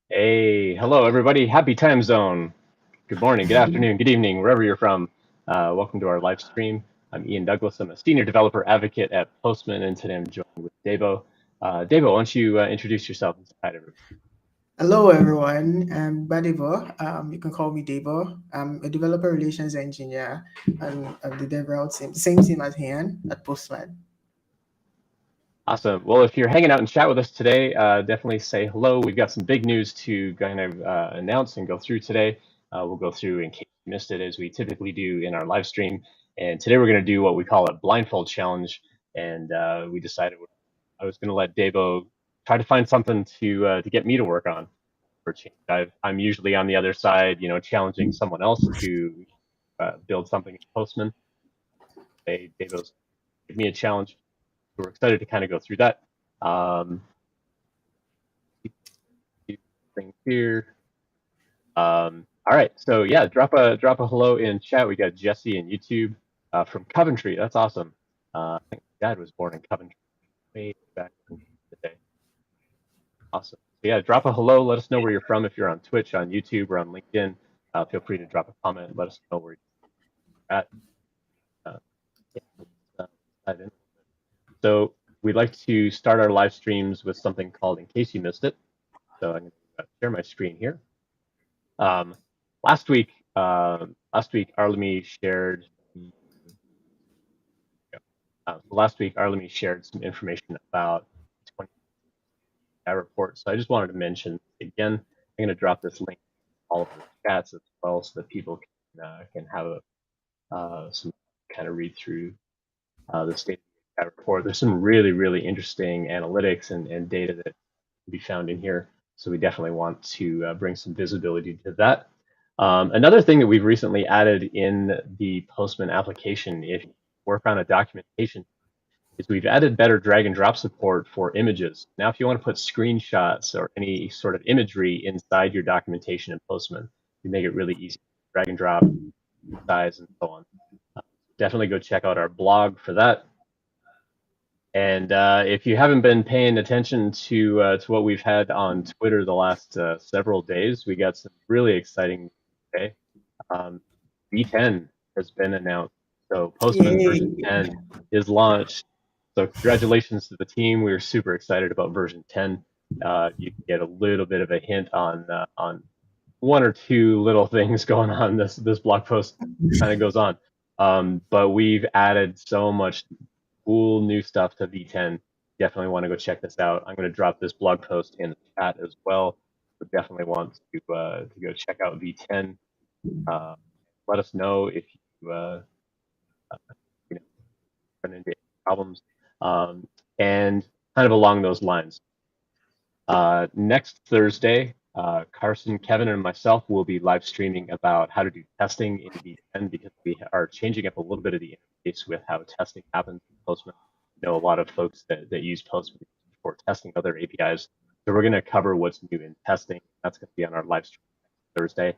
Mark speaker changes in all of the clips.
Speaker 1: Hey, hello everybody. Happy time zone. Good morning, good afternoon, good evening, wherever you're from. Welcome to our live stream. I'm Ian Douglas. I'm a senior developer advocate at Postman, and today I'm joined with Debo. Debo, why don't you introduce yourself and say hi to everybody?
Speaker 2: Hello, everyone. I'm Debo. You can call me Debo. I'm a developer relations engineer and of the DevRel team, same team as Han at Postman.
Speaker 1: Awesome. Well, if you're hanging out and chat with us today, definitely say hello. We've got some big news to kind of announce and go through today. We'll go through in case you missed it, as we typically do in our live stream. And today we're going to do what we call a blindfold challenge. And we decided I was going to let Debo try to find something to get me to work on for change. I'm usually on the other side, challenging someone else to build something in Postman. Today, Debo's give me a challenge. So we're excited to kind of go through that. Thing here. All right, so yeah, drop a hello in chat. We got Jesse in YouTube from Coventry. That's awesome. I think my dad was born in Coventry way back in the day. Awesome. So yeah, drop a hello. Let us know where you're from. If you're on Twitch, on YouTube, or on LinkedIn, feel free to drop a comment. Let us know where you're at. Dive in. So we'd like to start our live streams with something called In Case You Missed It. So I'm going to share my screen here. Last week, Arlemy shared. Last week, Arlemy shared some information about the 20 report. So I just wanted to mention again. I'm going to drop this link in all of the chats as well, so that people can have some kind of read through the state of the report. There's some really, really interesting analytics and data that can be found in here. So we definitely want to bring some visibility to that. Another thing that we've recently added in the Postman application, if you work on a documentation, is we've added better drag and drop support for images. Now, if you want to put screenshots or any sort of imagery inside your documentation in Postman, we make it really easy to drag and drop, size, and so on. Definitely go check out our blog for that. And if you haven't been paying attention to what we've had on Twitter the last several days, we got some really exciting news today. V10 has been announced. So Postman version 10 is launched. So congratulations to the team. We were super excited about version 10. You can get a little bit of a hint on one or two little things going on. This blog post kind of goes on. But we've added so much cool new stuff to V10. Definitely want to go check this out. I'm going to drop this blog post in the chat as well. So definitely want to go check out V10. Let us know if you run into problems. And kind of along those lines. Next Thursday, Carson, Kevin, and myself will be live streaming about how to do testing in V10, because we are changing up a little bit of the interface with how testing happens in Postman. I know a lot of folks that use Postman for testing other APIs. So we're going to cover what's new in testing. That's going to be on our live stream next Thursday.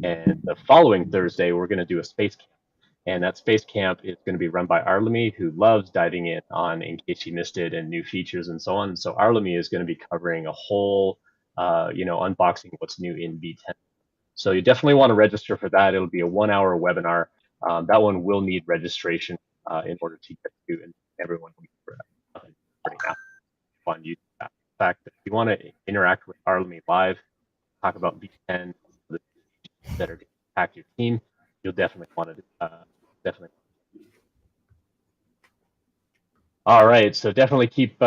Speaker 1: And the following Thursday, we're going to do a space camp. And that space camp is going to be run by Arlemy, who loves diving in on In Case You Missed It and new features and so on. So Arlemy is going to be covering a whole, unboxing what's new in V10. So you definitely want to register for that. It'll be a 1 hour webinar. That one will need registration in order to get to, and everyone will already have fun using that. In fact, if you want to interact with Arlemy live, talk about V10, the that are going to impact your team, you'll definitely want to definitely. All right, so definitely keep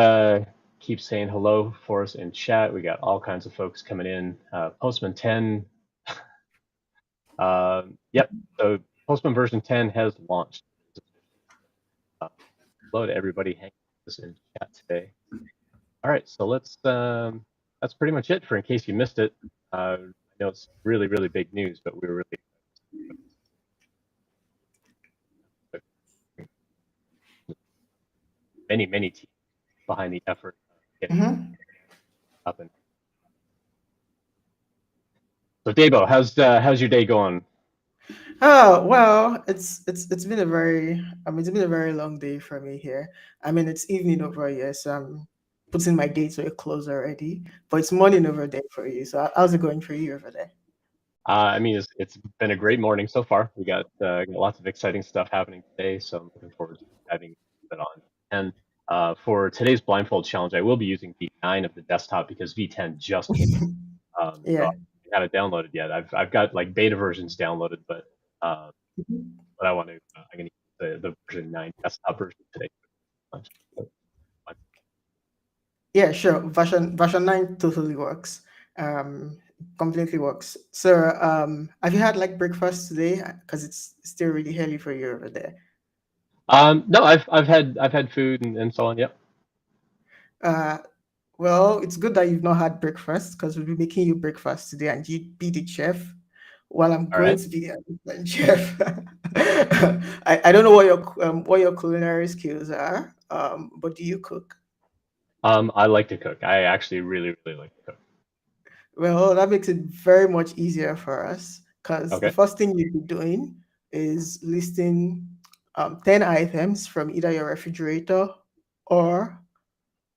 Speaker 1: saying hello for us in chat. We got all kinds of folks coming in. Postman 10, yep. So Postman version 10 has launched. Hello to everybody hanging with us in chat today. All right, so that's pretty much it for in case you missed it. I know it's really, really big news, but we were really many teams behind the effort of getting
Speaker 2: Mm-hmm.
Speaker 1: up and. So Debo, how's your day going?
Speaker 2: Oh well, it's been a very it's been a very long day for me here. I mean it's evening over here, so I'm putting my day to a close already. But it's morning over there for you. So how's it going for you over there?
Speaker 1: I mean, it's been a great morning so far. We got lots of exciting stuff happening today, so I'm looking forward to diving it on. And for today's blindfold challenge, I will be using V9 of the desktop because V10 just came out. So
Speaker 2: Yeah.
Speaker 1: I haven't downloaded yet. I've got like beta versions downloaded, uh, but I'm gonna use the version 9 desktop version today.
Speaker 2: Yeah, sure. Version 9 totally works. Um Completely works. So have you had like breakfast today? Because it's still really early for you over there.
Speaker 1: No, I've had food and so on. Yep.
Speaker 2: Uh well, it's good that you've not had breakfast because we'll be making you breakfast today and you'd be the chef while I'm
Speaker 1: All
Speaker 2: going
Speaker 1: right.
Speaker 2: to be the assistant chef. I don't know what your culinary skills are, but do you cook?
Speaker 1: I like to cook. I actually really like to cook.
Speaker 2: Well, that makes it very much easier for us because the
Speaker 1: Okay.
Speaker 2: first thing you'd be doing is listing 10 items from either your refrigerator or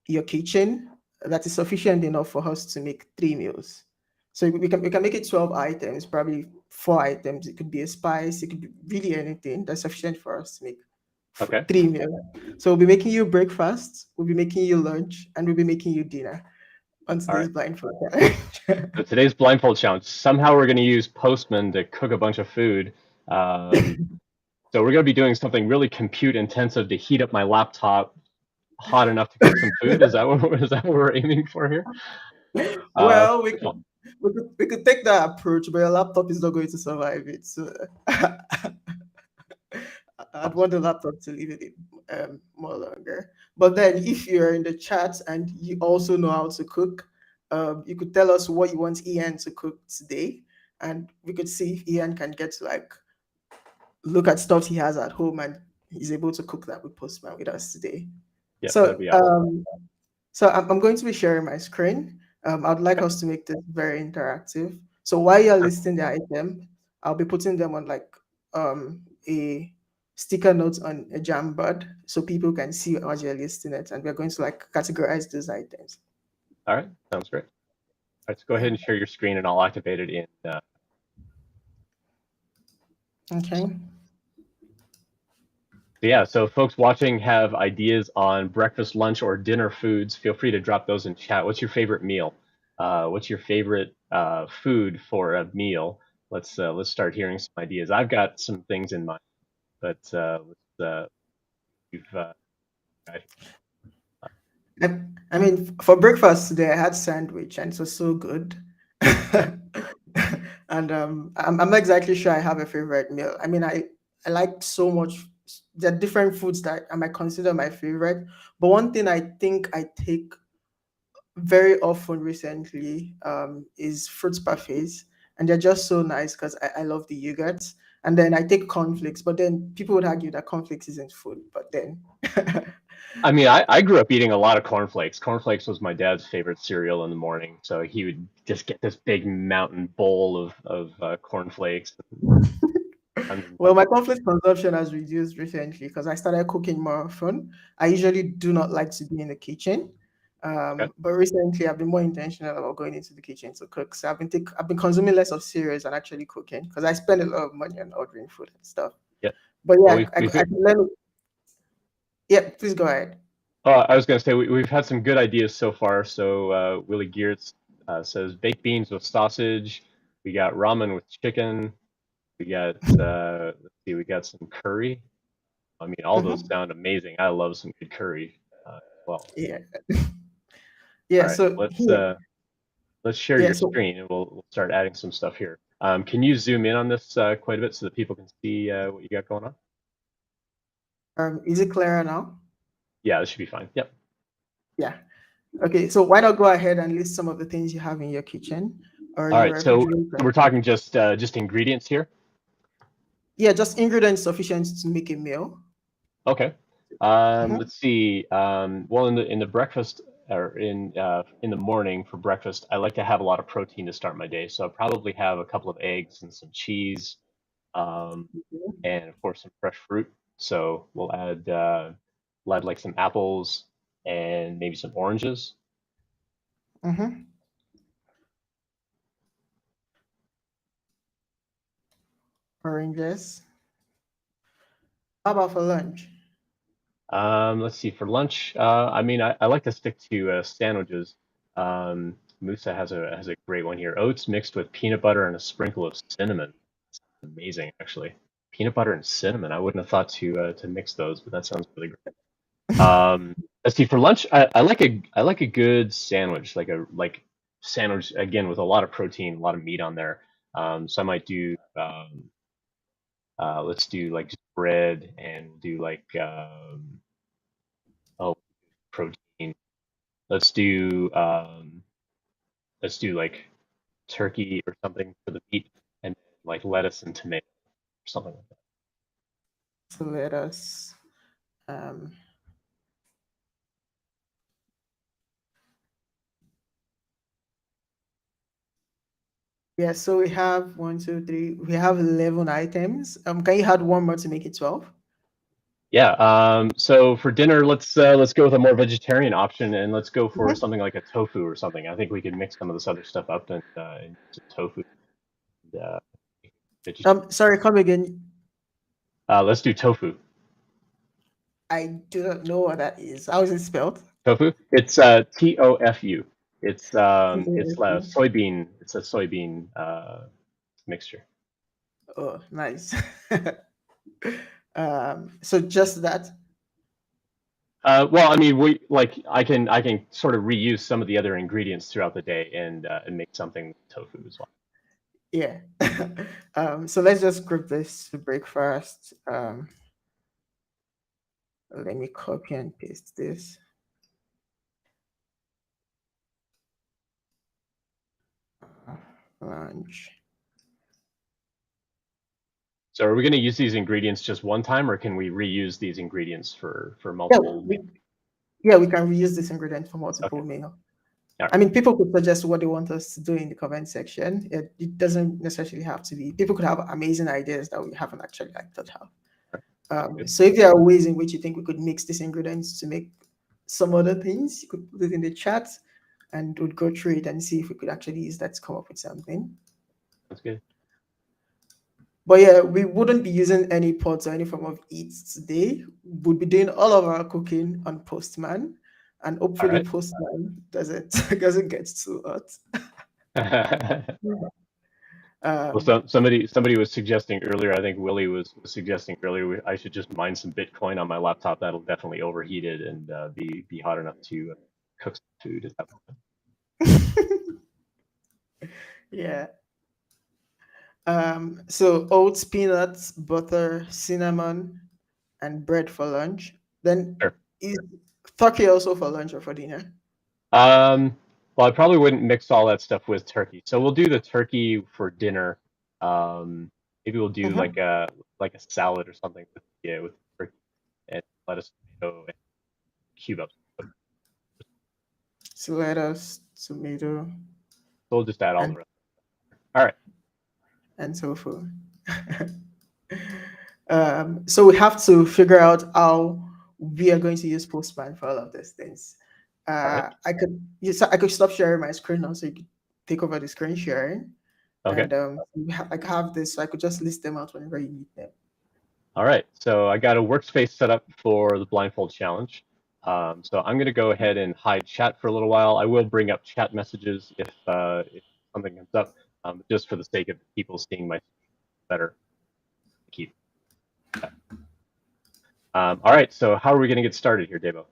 Speaker 2: your kitchen that is sufficient enough for us to make 3 meals. So we can make it 12 items, probably 4 items. It could be a spice, it could be really anything that's sufficient for us to make
Speaker 1: Okay.
Speaker 2: 3 meals. So we'll be making you breakfast, we'll be making you lunch, and we'll be making you dinner on
Speaker 1: All
Speaker 2: today's
Speaker 1: right.
Speaker 2: blindfold challenge.
Speaker 1: So today's blindfold challenge. Somehow we're going to use Postman to cook a bunch of food. Um, so we're going to be doing something really compute intensive to heat up my laptop hot enough to cook some food. Is that what we're aiming for here?
Speaker 2: Well,
Speaker 1: Cool.
Speaker 2: we could take that approach, but your laptop is not going to survive it. So I'd
Speaker 1: Awesome.
Speaker 2: want the laptop to leave it more longer. But then, if you're in the chat and you also know how to cook, you could tell us what you want Ian to cook today, and we could see if Ian can get to like look at stuff he has at home and he's able to cook that with Postman with us today.
Speaker 1: Yeah, that'd
Speaker 2: So,
Speaker 1: be awesome.
Speaker 2: I'm going to be sharing my screen. I'd like
Speaker 1: Okay.
Speaker 2: us to make this very interactive. So while you're
Speaker 1: Sure.
Speaker 2: listing the item, I'll be putting them on like a sticker note on a Jamboard so people can see as you're listing it, and we're going to like categorize those items.
Speaker 1: All right. Sounds great. All right. So go
Speaker 2: Yeah.
Speaker 1: ahead and share your screen, and I'll activate it in.
Speaker 2: Okay.
Speaker 1: Yeah, so folks watching have ideas on breakfast, lunch, or dinner foods. Feel free to drop those in chat. What's your favorite meal? What's your favorite food for a meal? Let's start hearing some ideas. I've got some things in mind, but we've got-
Speaker 2: I mean, for breakfast today, I had sandwich and it was so good.
Speaker 1: okay.
Speaker 2: And I'm not exactly sure I have a favorite meal. I mean, I like so much. There are different foods that I might consider my favorite, but one thing I think I take very often recently is fruit parfaits, and they're just so nice because I love the yogurt. And then I take cornflakes, but then people would argue that cornflakes isn't food. But then
Speaker 1: I mean, I grew up eating a lot of cornflakes. Cornflakes was my dad's favorite cereal in the morning, so he would just get this big mountain bowl of cornflakes and
Speaker 2: well, my conflict consumption has reduced recently because I started cooking more often. I usually do not like to be in the kitchen.
Speaker 1: Okay.
Speaker 2: But recently, I've been more intentional about going into the kitchen to cook. So I've been consuming less of cereals and actually cooking because I spend a lot of money on ordering food and stuff.
Speaker 1: Yeah.
Speaker 2: But
Speaker 1: Well,
Speaker 2: yeah, I can learn. Yeah, please go ahead.
Speaker 1: I was going to say we've had some good ideas so far. So Willie Geertz says baked beans with sausage. We got ramen with chicken. We got let's see, we got some curry. I mean, all those
Speaker 2: Hmm.
Speaker 1: sound amazing. I love some good curry as well.
Speaker 2: Yeah,
Speaker 1: All
Speaker 2: yeah.
Speaker 1: right,
Speaker 2: So here,
Speaker 1: let's share
Speaker 2: yeah.
Speaker 1: your
Speaker 2: So
Speaker 1: screen and we'll start adding some stuff here. Can you zoom in on this quite a bit so that people can see what you got going on?
Speaker 2: is it clearer now?
Speaker 1: Yeah, this should be fine. Yep.
Speaker 2: Yeah. Okay. So why not go ahead and list some of the things you have in your kitchen or
Speaker 1: All
Speaker 2: your
Speaker 1: right, so
Speaker 2: refrigerator?
Speaker 1: we're talking just ingredients here.
Speaker 2: Yeah, just ingredients sufficient to make a meal.
Speaker 1: Okay.
Speaker 2: Mhm.
Speaker 1: Let's see. Well, in the breakfast or in the morning for breakfast, I like to have a lot of protein to start my day. So I'll probably have a couple of eggs and some cheese, um, and of course some fresh fruit. So we'll add like some apples and maybe some oranges.
Speaker 2: Mm-hmm. Oranges. How about for lunch?
Speaker 1: Let's see, for lunch, I mean, I like to stick to sandwiches. Musa has a great one here. Oats mixed with peanut butter and a sprinkle of cinnamon. Amazing, actually. Peanut butter and cinnamon. I wouldn't have thought to mix those, but that sounds really great. Let's see, for lunch, I like a good sandwich, like sandwich again with a lot of protein, a lot of meat on there. So I might do let's do like just bread and do like oh protein. Let's do um, let's do like turkey or something for the meat, and like lettuce and tomato or something like that.
Speaker 2: So let us. Um, yeah. So we have one, two, three. We have 11 items. Can you add one more to make it 12?
Speaker 1: Yeah. So for dinner, let's go with a more vegetarian option, and let's go for
Speaker 2: Mhm.
Speaker 1: something like a tofu or something. I think we could mix some of this other stuff up and use tofu. And,
Speaker 2: Sorry, come again.
Speaker 1: let's do tofu.
Speaker 2: I do not know what that is. How is it spelled?
Speaker 1: Tofu. It's TOFU. It's
Speaker 2: TAFU.
Speaker 1: soybean. It's a soybean mixture.
Speaker 2: Oh, nice. So just that.
Speaker 1: Well, I mean, we like I can sort of reuse some of the other ingredients throughout the day and make something with tofu as well.
Speaker 2: Yeah. So let's just group this to breakfast. Let me copy and paste this. Lunch.
Speaker 1: So, are we going to use these ingredients just one time, or can we reuse these ingredients for
Speaker 2: Yeah,
Speaker 1: multiple
Speaker 2: we
Speaker 1: meals?
Speaker 2: yeah we can reuse this ingredient for multiple
Speaker 1: Okay.
Speaker 2: meal.
Speaker 1: All
Speaker 2: I
Speaker 1: right.
Speaker 2: mean, people could suggest what they want us to do in the comment section. It doesn't necessarily have to be. People could have amazing ideas that we haven't actually like thought of.
Speaker 1: All right. Sounds good.
Speaker 2: So if there are ways in which you think we could mix these ingredients to make some other things, you could put it in the chat and we'd go through it and see if we could actually use that to come up with something.
Speaker 1: Sounds good.
Speaker 2: But yeah, we wouldn't be using any pots or any form of eats today. We'd be doing all of our cooking on Postman, and
Speaker 1: All
Speaker 2: hopefully
Speaker 1: right.
Speaker 2: Postman doesn't doesn't get too hot.
Speaker 1: Well,
Speaker 2: Um,
Speaker 1: somebody was suggesting earlier. I think Willie was suggesting earlier. I should just mine some Bitcoin on my laptop. That'll definitely overheat it and be hot enough to cook some food at that point.
Speaker 2: yeah. So oats, peanuts, butter, cinnamon, and bread for lunch. Then
Speaker 1: Sure.
Speaker 2: is turkey also for lunch or for dinner?
Speaker 1: Um, well, I probably wouldn't mix all that stuff with turkey. So we'll do the turkey for dinner. Maybe we'll do
Speaker 2: Mhm.
Speaker 1: like a salad or something with yeah with turkey and lettuce, tomato, and cube up. So
Speaker 2: So lettuce, tomato,
Speaker 1: we'll just add all the
Speaker 2: and
Speaker 1: rest. All right.
Speaker 2: tofu. So we have to figure out how we are going to use Postman for all of these things.
Speaker 1: All right.
Speaker 2: I could yes, I could stop sharing my screen now, so you could take over the screen sharing,
Speaker 1: Okay.
Speaker 2: and I have this, so I could just list them out whenever you need them.
Speaker 1: All right. So I got a workspace set up for the blindfold challenge. So I'm going to go ahead and hide chat for a little while. I will bring up chat messages if something comes up, just for the sake of people seeing my better. Keep that. All right. So how are we going to get started here, Debo?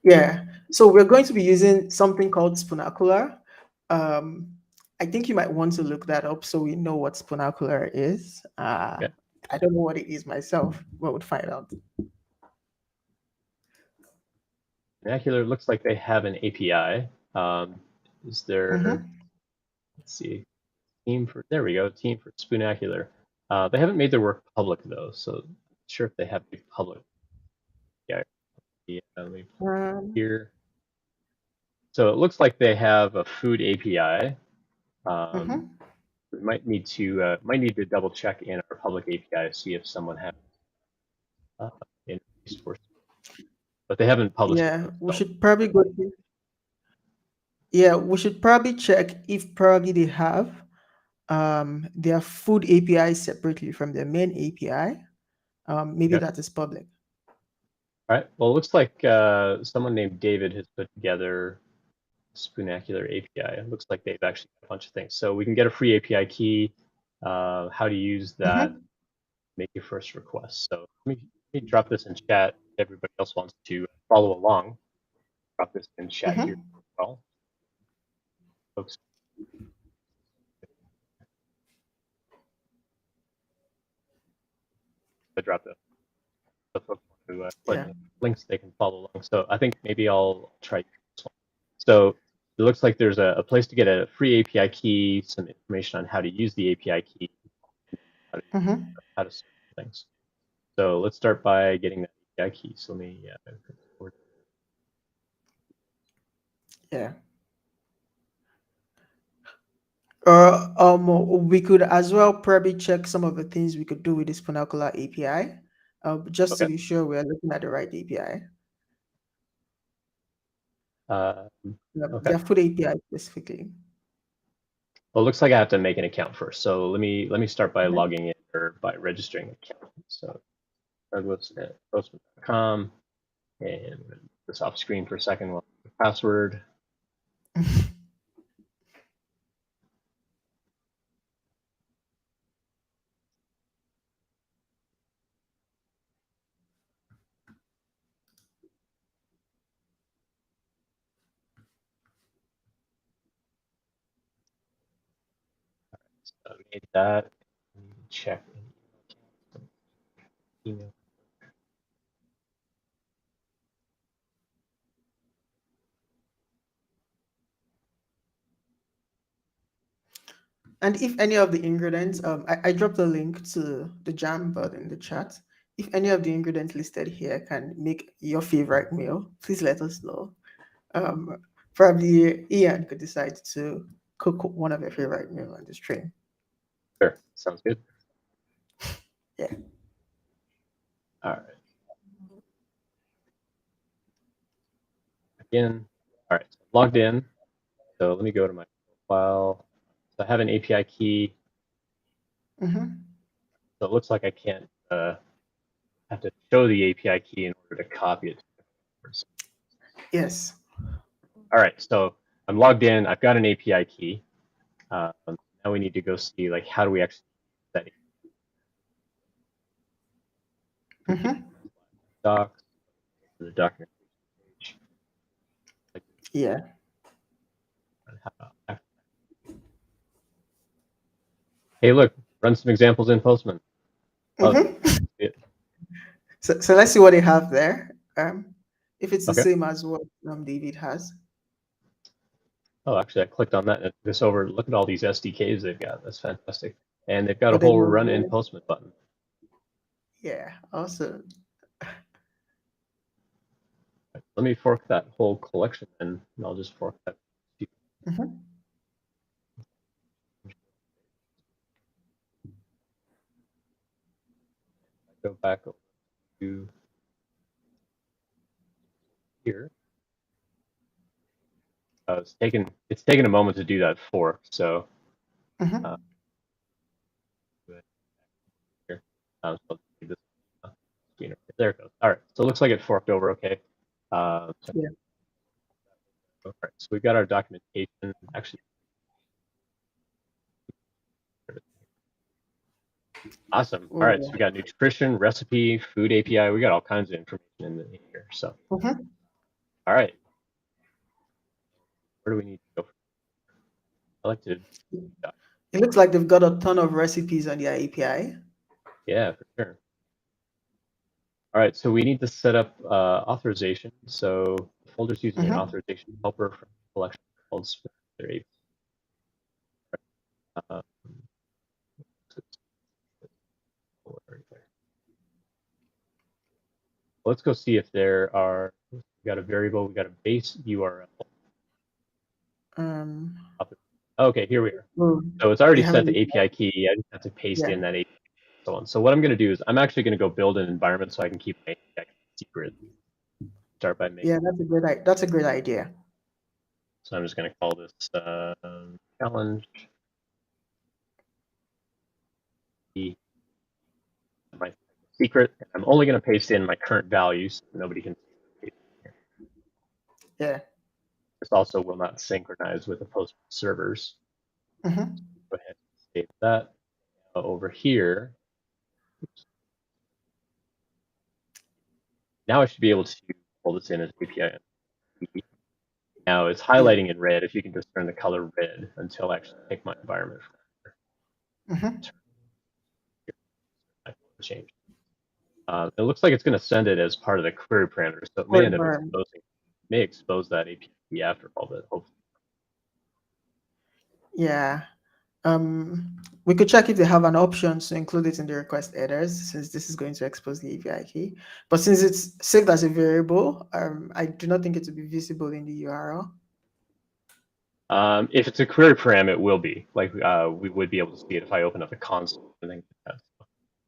Speaker 2: Yeah. So we're going to be using something called Spoonacular. Um, I think you might want to look that up so we know what Spoonacular is.
Speaker 1: Okay.
Speaker 2: I don't know what it is myself, but we'll find out.
Speaker 1: Vernacular looks like they have an API. Is there,
Speaker 2: Mm-hmm.
Speaker 1: let's see, team for, there we go, team for Spoonacular. They haven't made their work public though, so I'm not sure if they have a public. Yeah, let me pull it
Speaker 2: Um,
Speaker 1: here. So it looks like they have a food API. Um,
Speaker 2: mm-hmm.
Speaker 1: we might need to double check in our public API to see if someone has uh, interface for, but they haven't published it
Speaker 2: Yeah, we
Speaker 1: themselves.
Speaker 2: should probably go to, yeah, we should probably check if probably they have their food API separately from their main API. Maybe
Speaker 1: Okay.
Speaker 2: that is public.
Speaker 1: All right. Well, it looks like someone named David has put together Spoonacular API. It looks like they've actually got a bunch of things. So we can get a free API key, how to use that,
Speaker 2: Mm-hmm.
Speaker 1: make your first request. So let me drop this in chat. Everybody else wants to follow along. Drop this in chat here
Speaker 2: Mm-hmm.
Speaker 1: as well. Folks, I dropped it. So folks want to click
Speaker 2: Yeah.
Speaker 1: on the links, they can follow along. So I think maybe I'll try this one. So it looks like there's a place to get a free API key, some information on how to use the API key, and how to,
Speaker 2: Mm-hmm.
Speaker 1: how to search things. So let's start by getting that API key. So let me
Speaker 2: Yeah. Or we could as well probably check some of the things we could do with this Spoonacular API, just to
Speaker 1: okay.
Speaker 2: be sure we're looking at the right API.
Speaker 1: Uh, okay.
Speaker 2: Their food API specifically.
Speaker 1: Well, it looks like I have to make an account first. So let me start by
Speaker 2: Mhm.
Speaker 1: logging in or by registering an account. So Douglas at postman.com, and this off screen for a second. Well, password. So I made that. Check email.
Speaker 2: And if any of the ingredients, I dropped a link to the jam board in the chat. If any of the ingredients listed here can make your favorite meal, please let us know. Um, Probably Ian could decide to cook one of your favorite meal on the stream.
Speaker 1: Sure. Sounds good.
Speaker 2: Yeah.
Speaker 1: All right. Again. All right. So I'm logged in. So let me go to my profile. So I have an API key.
Speaker 2: Mm-hmm.
Speaker 1: So it looks like I can't have to show the API key in order to copy it.
Speaker 2: Yes.
Speaker 1: All right, so I'm logged in. I've got an API key. Now we need to go see like how do we actually use that computer
Speaker 2: Mm-hmm.
Speaker 1: docs, the documentation page. Like,
Speaker 2: Yeah.
Speaker 1: hey, look, run some examples in Postman. Oh,
Speaker 2: Mm-hmm.
Speaker 1: it,
Speaker 2: So let's see what they have there. If it's the
Speaker 1: okay.
Speaker 2: same as what David has.
Speaker 1: Oh, actually, I clicked on that and it took us over. Look at all these SDKs they've got. That's fantastic. And they've got a
Speaker 2: But then
Speaker 1: whole
Speaker 2: you'll
Speaker 1: run in
Speaker 2: go,
Speaker 1: Postman button.
Speaker 2: yeah, awesome.
Speaker 1: Let me fork that whole collection and I'll just fork that.
Speaker 2: Mm-hmm.
Speaker 1: Go back over to here. it's taken a moment to do that fork, so
Speaker 2: Mm-hmm.
Speaker 1: uh, here. So I'll leave this screen over here. There it goes. All right, so it looks like it forked over okay. So,
Speaker 2: Yeah.
Speaker 1: all right, so we've got our documentation. Actually, awesome. All right, so
Speaker 2: Oh.
Speaker 1: we got nutrition, recipe, food API. We got all kinds of information in here. So,
Speaker 2: Mm-hmm.
Speaker 1: all right, where do we need to go? I like to,
Speaker 2: It looks like they've got a ton of recipes on their API.
Speaker 1: yeah, for sure. All right, so we need to set up authorization. So the folder's using an
Speaker 2: Mm-hmm.
Speaker 1: authorization helper from a collection called Spoonacular. Uh, let's go see if there are. We got a variable. We got a base URL.
Speaker 2: Um,
Speaker 1: Okay, here we are.
Speaker 2: oh,
Speaker 1: So it's
Speaker 2: they
Speaker 1: already
Speaker 2: have
Speaker 1: set
Speaker 2: an
Speaker 1: the
Speaker 2: API.
Speaker 1: API key. I just have to paste
Speaker 2: Yeah.
Speaker 1: in that API and so on. So what I'm going to do is I'm actually going to go build an environment so I can keep my API secret. Start by making.
Speaker 2: Yeah, that's a great idea.
Speaker 1: So I'm just going to call this challenge. My secret. And I'm only going to paste in my current values. So nobody can see.
Speaker 2: Yeah.
Speaker 1: This also will not synchronize with the Postman servers.
Speaker 2: Mm-hmm.
Speaker 1: Go ahead and save that. Over here, now I should be able to pull this in as API. Now it's
Speaker 2: Yeah.
Speaker 1: highlighting in red. If you can just turn the color red until I actually pick my environment.
Speaker 2: Mm-hmm.
Speaker 1: Change. It looks like it's going to send it as part of the query parameter, so it may
Speaker 2: For
Speaker 1: end up
Speaker 2: environment.
Speaker 1: expose that API after all, but hopefully.
Speaker 2: Yeah. We could check if they have an option to include it in the request headers, since this is going to expose the API key. But since it's saved as a variable, I do not think it will be visible in the URL.
Speaker 1: If it's a query param, it will be. Like we would be able to see it if I open up the console and things like that.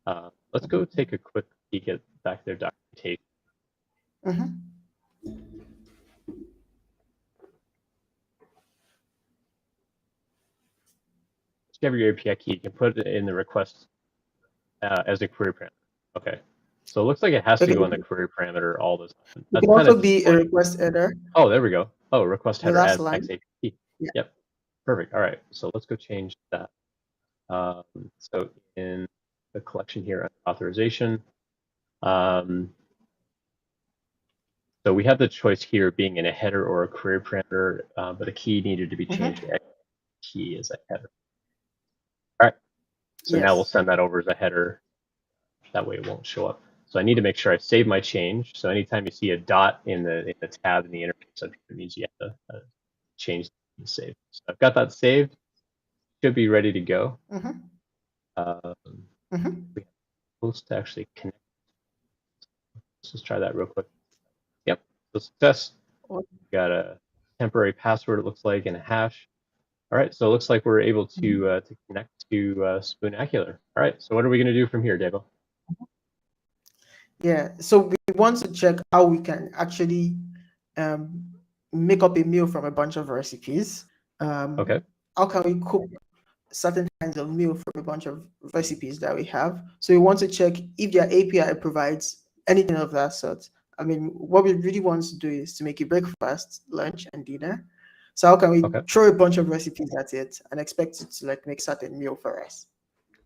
Speaker 1: So, let's go take a quick peek at back their documentation.
Speaker 2: Mm-hmm.
Speaker 1: Discover your API key. You can put it in the request as a query parameter. Okay. So it looks like it has to
Speaker 2: Okay.
Speaker 1: go in the query parameter all the time.
Speaker 2: It
Speaker 1: That's
Speaker 2: can
Speaker 1: kind
Speaker 2: also
Speaker 1: of
Speaker 2: be a
Speaker 1: disappointing.
Speaker 2: request header.
Speaker 1: Oh, there we go. Oh, request
Speaker 2: The
Speaker 1: header
Speaker 2: last
Speaker 1: as
Speaker 2: line.
Speaker 1: XAP.
Speaker 2: Yeah.
Speaker 1: Yep. Perfect. All right. So let's go change that. So in the collection here, authorization. Um, so we have the choice here being in a header or a query parameter, but a key needed to be changed
Speaker 2: Mm-hmm.
Speaker 1: to key as a header. All right. So now we'll
Speaker 2: Yes.
Speaker 1: send that over as a header. That way it won't show up. So I need to make sure I save my change. So anytime you see a dot in the tab in the interface, it means you have to change the save. So I've got that saved. Should be ready to go.
Speaker 2: Mm-hmm.
Speaker 1: Um,
Speaker 2: Mm-hmm.
Speaker 1: we have post to actually connect. Let's just try that real quick. Yep. So success. We got a temporary password, it looks like, and a hash. All right. So it looks like we're able to connect to Spoonacular. All right. So what are we going to do from here, Debo?
Speaker 2: Yeah. So we want to check how we can actually um, make up a meal from a bunch of recipes.
Speaker 1: Okay.
Speaker 2: How can we cook certain kinds of meal from a bunch of recipes that we have? So we want to check if their API provides anything of that sort. I mean, what we really want to do is to make a breakfast, lunch, and dinner. So how can we
Speaker 1: Okay.
Speaker 2: throw a bunch of recipes at it and expect it to like make certain meal for us?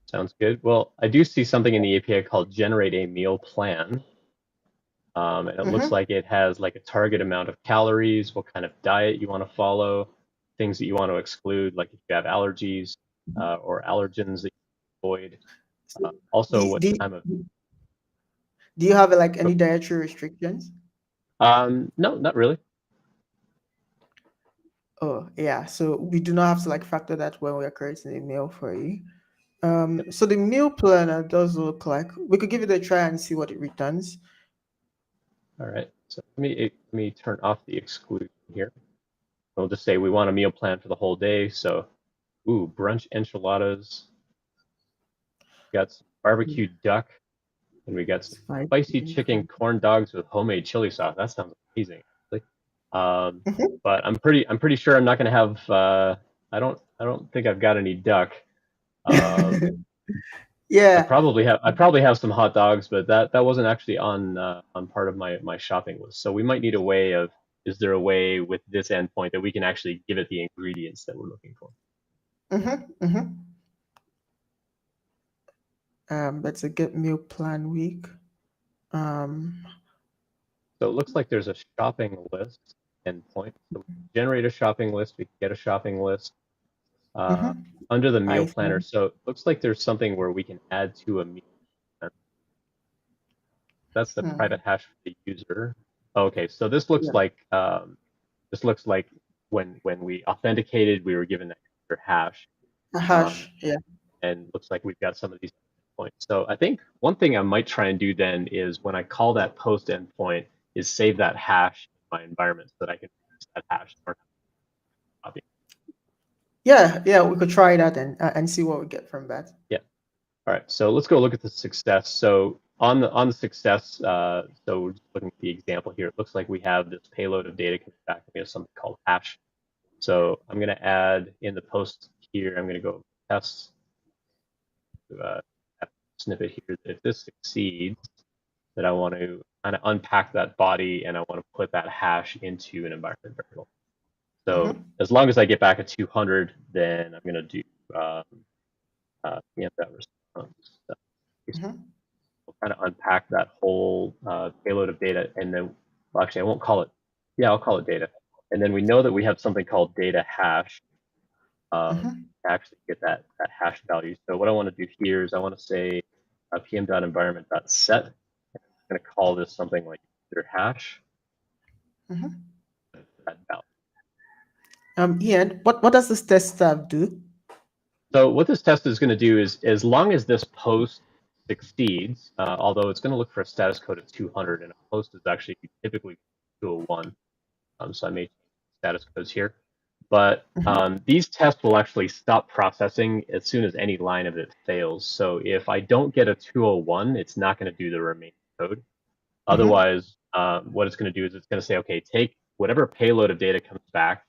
Speaker 1: Sounds good. Well, I do see something in the API called generate a meal plan. And it looks
Speaker 2: Mm-hmm.
Speaker 1: like it has like a target amount of calories, what kind of diet you want to follow, things that you want to exclude, like if you have allergies or allergens that you avoid.
Speaker 2: So
Speaker 1: Also,
Speaker 2: do,
Speaker 1: what
Speaker 2: do,
Speaker 1: time of
Speaker 2: do you have like any dietary restrictions?
Speaker 1: no, not really.
Speaker 2: Oh, yeah. So we do not have to like factor that when we're creating a meal for you.
Speaker 1: Yep.
Speaker 2: So the meal planner does look like we could give it a try and see what it returns.
Speaker 1: All right. So let me turn off the exclusion here. We'll just say we want a meal plan for the whole day. So, ooh, brunch enchiladas. We got some
Speaker 2: Yeah,
Speaker 1: barbecue duck, and we got some
Speaker 2: it's fine.
Speaker 1: spicy chicken corn dogs with homemade chili sauce. That sounds amazing. Like, But I'm pretty sure I'm not going to have. I don't think I've got any duck. Um,
Speaker 2: Yeah.
Speaker 1: I probably have some hot dogs, but that wasn't actually on part of my shopping list. So we might need a way of. Is there a way with this endpoint that we can actually give it the ingredients that we're looking for?
Speaker 2: That's a get meal plan week. Um,
Speaker 1: So it looks like there's a shopping list endpoint. So we can generate a shopping list. We can get a shopping list uh,
Speaker 2: mhm.
Speaker 1: under the meal planner.
Speaker 2: Python.
Speaker 1: So it looks like there's something where we can add to a meal planner. That's the
Speaker 2: Hmm.
Speaker 1: private hash for the user. Okay, so
Speaker 2: Yeah.
Speaker 1: this looks like when we authenticated, we were given that user hash,
Speaker 2: A
Speaker 1: um,
Speaker 2: hash. Yeah.
Speaker 1: and looks like we've got some of these points. So I think one thing I might try and do then is when I call that post endpoint, is save that hash in my environment so that I can use that hash or copy.
Speaker 2: Yeah. Yeah. We could try that and see what we get from that.
Speaker 1: Yeah. All right. So let's go look at the success. So on the success, so we're just looking at the example here. It looks like we have this payload of data coming back. We have something called hash. So I'm going to add in the post here. I'm going to go test snippet here. If this succeeds, that I want to kind of unpack that body and I want to put that hash into an environment variable. So
Speaker 2: Hmm.
Speaker 1: as long as I get back a 200, then I'm going to do um, that response. So
Speaker 2: Hmm.
Speaker 1: we'll kind of unpack that whole payload of data, and then well, actually I won't call it. Yeah, I'll call it data. And then we know that we have something called data hash
Speaker 2: Hmm.
Speaker 1: to actually get that hash value. So what I want to do here is I want to say pm.environment.set. I'm going to call this something like user hash.
Speaker 2: Hmm.
Speaker 1: That value.
Speaker 2: Ian, what does this test tab do?
Speaker 1: So what this test is going to do is, as long as this post succeeds, although it's going to look for a status code of 200, and a post is actually typically 201, so I may change status codes here. But
Speaker 2: Hmm.
Speaker 1: these tests will actually stop processing as soon as any line of it fails. So if I don't get a 201, it's not going to do the remaining code.
Speaker 2: Hmm.
Speaker 1: Otherwise, what it's going to do is it's going to say, okay, take whatever payload of data comes back.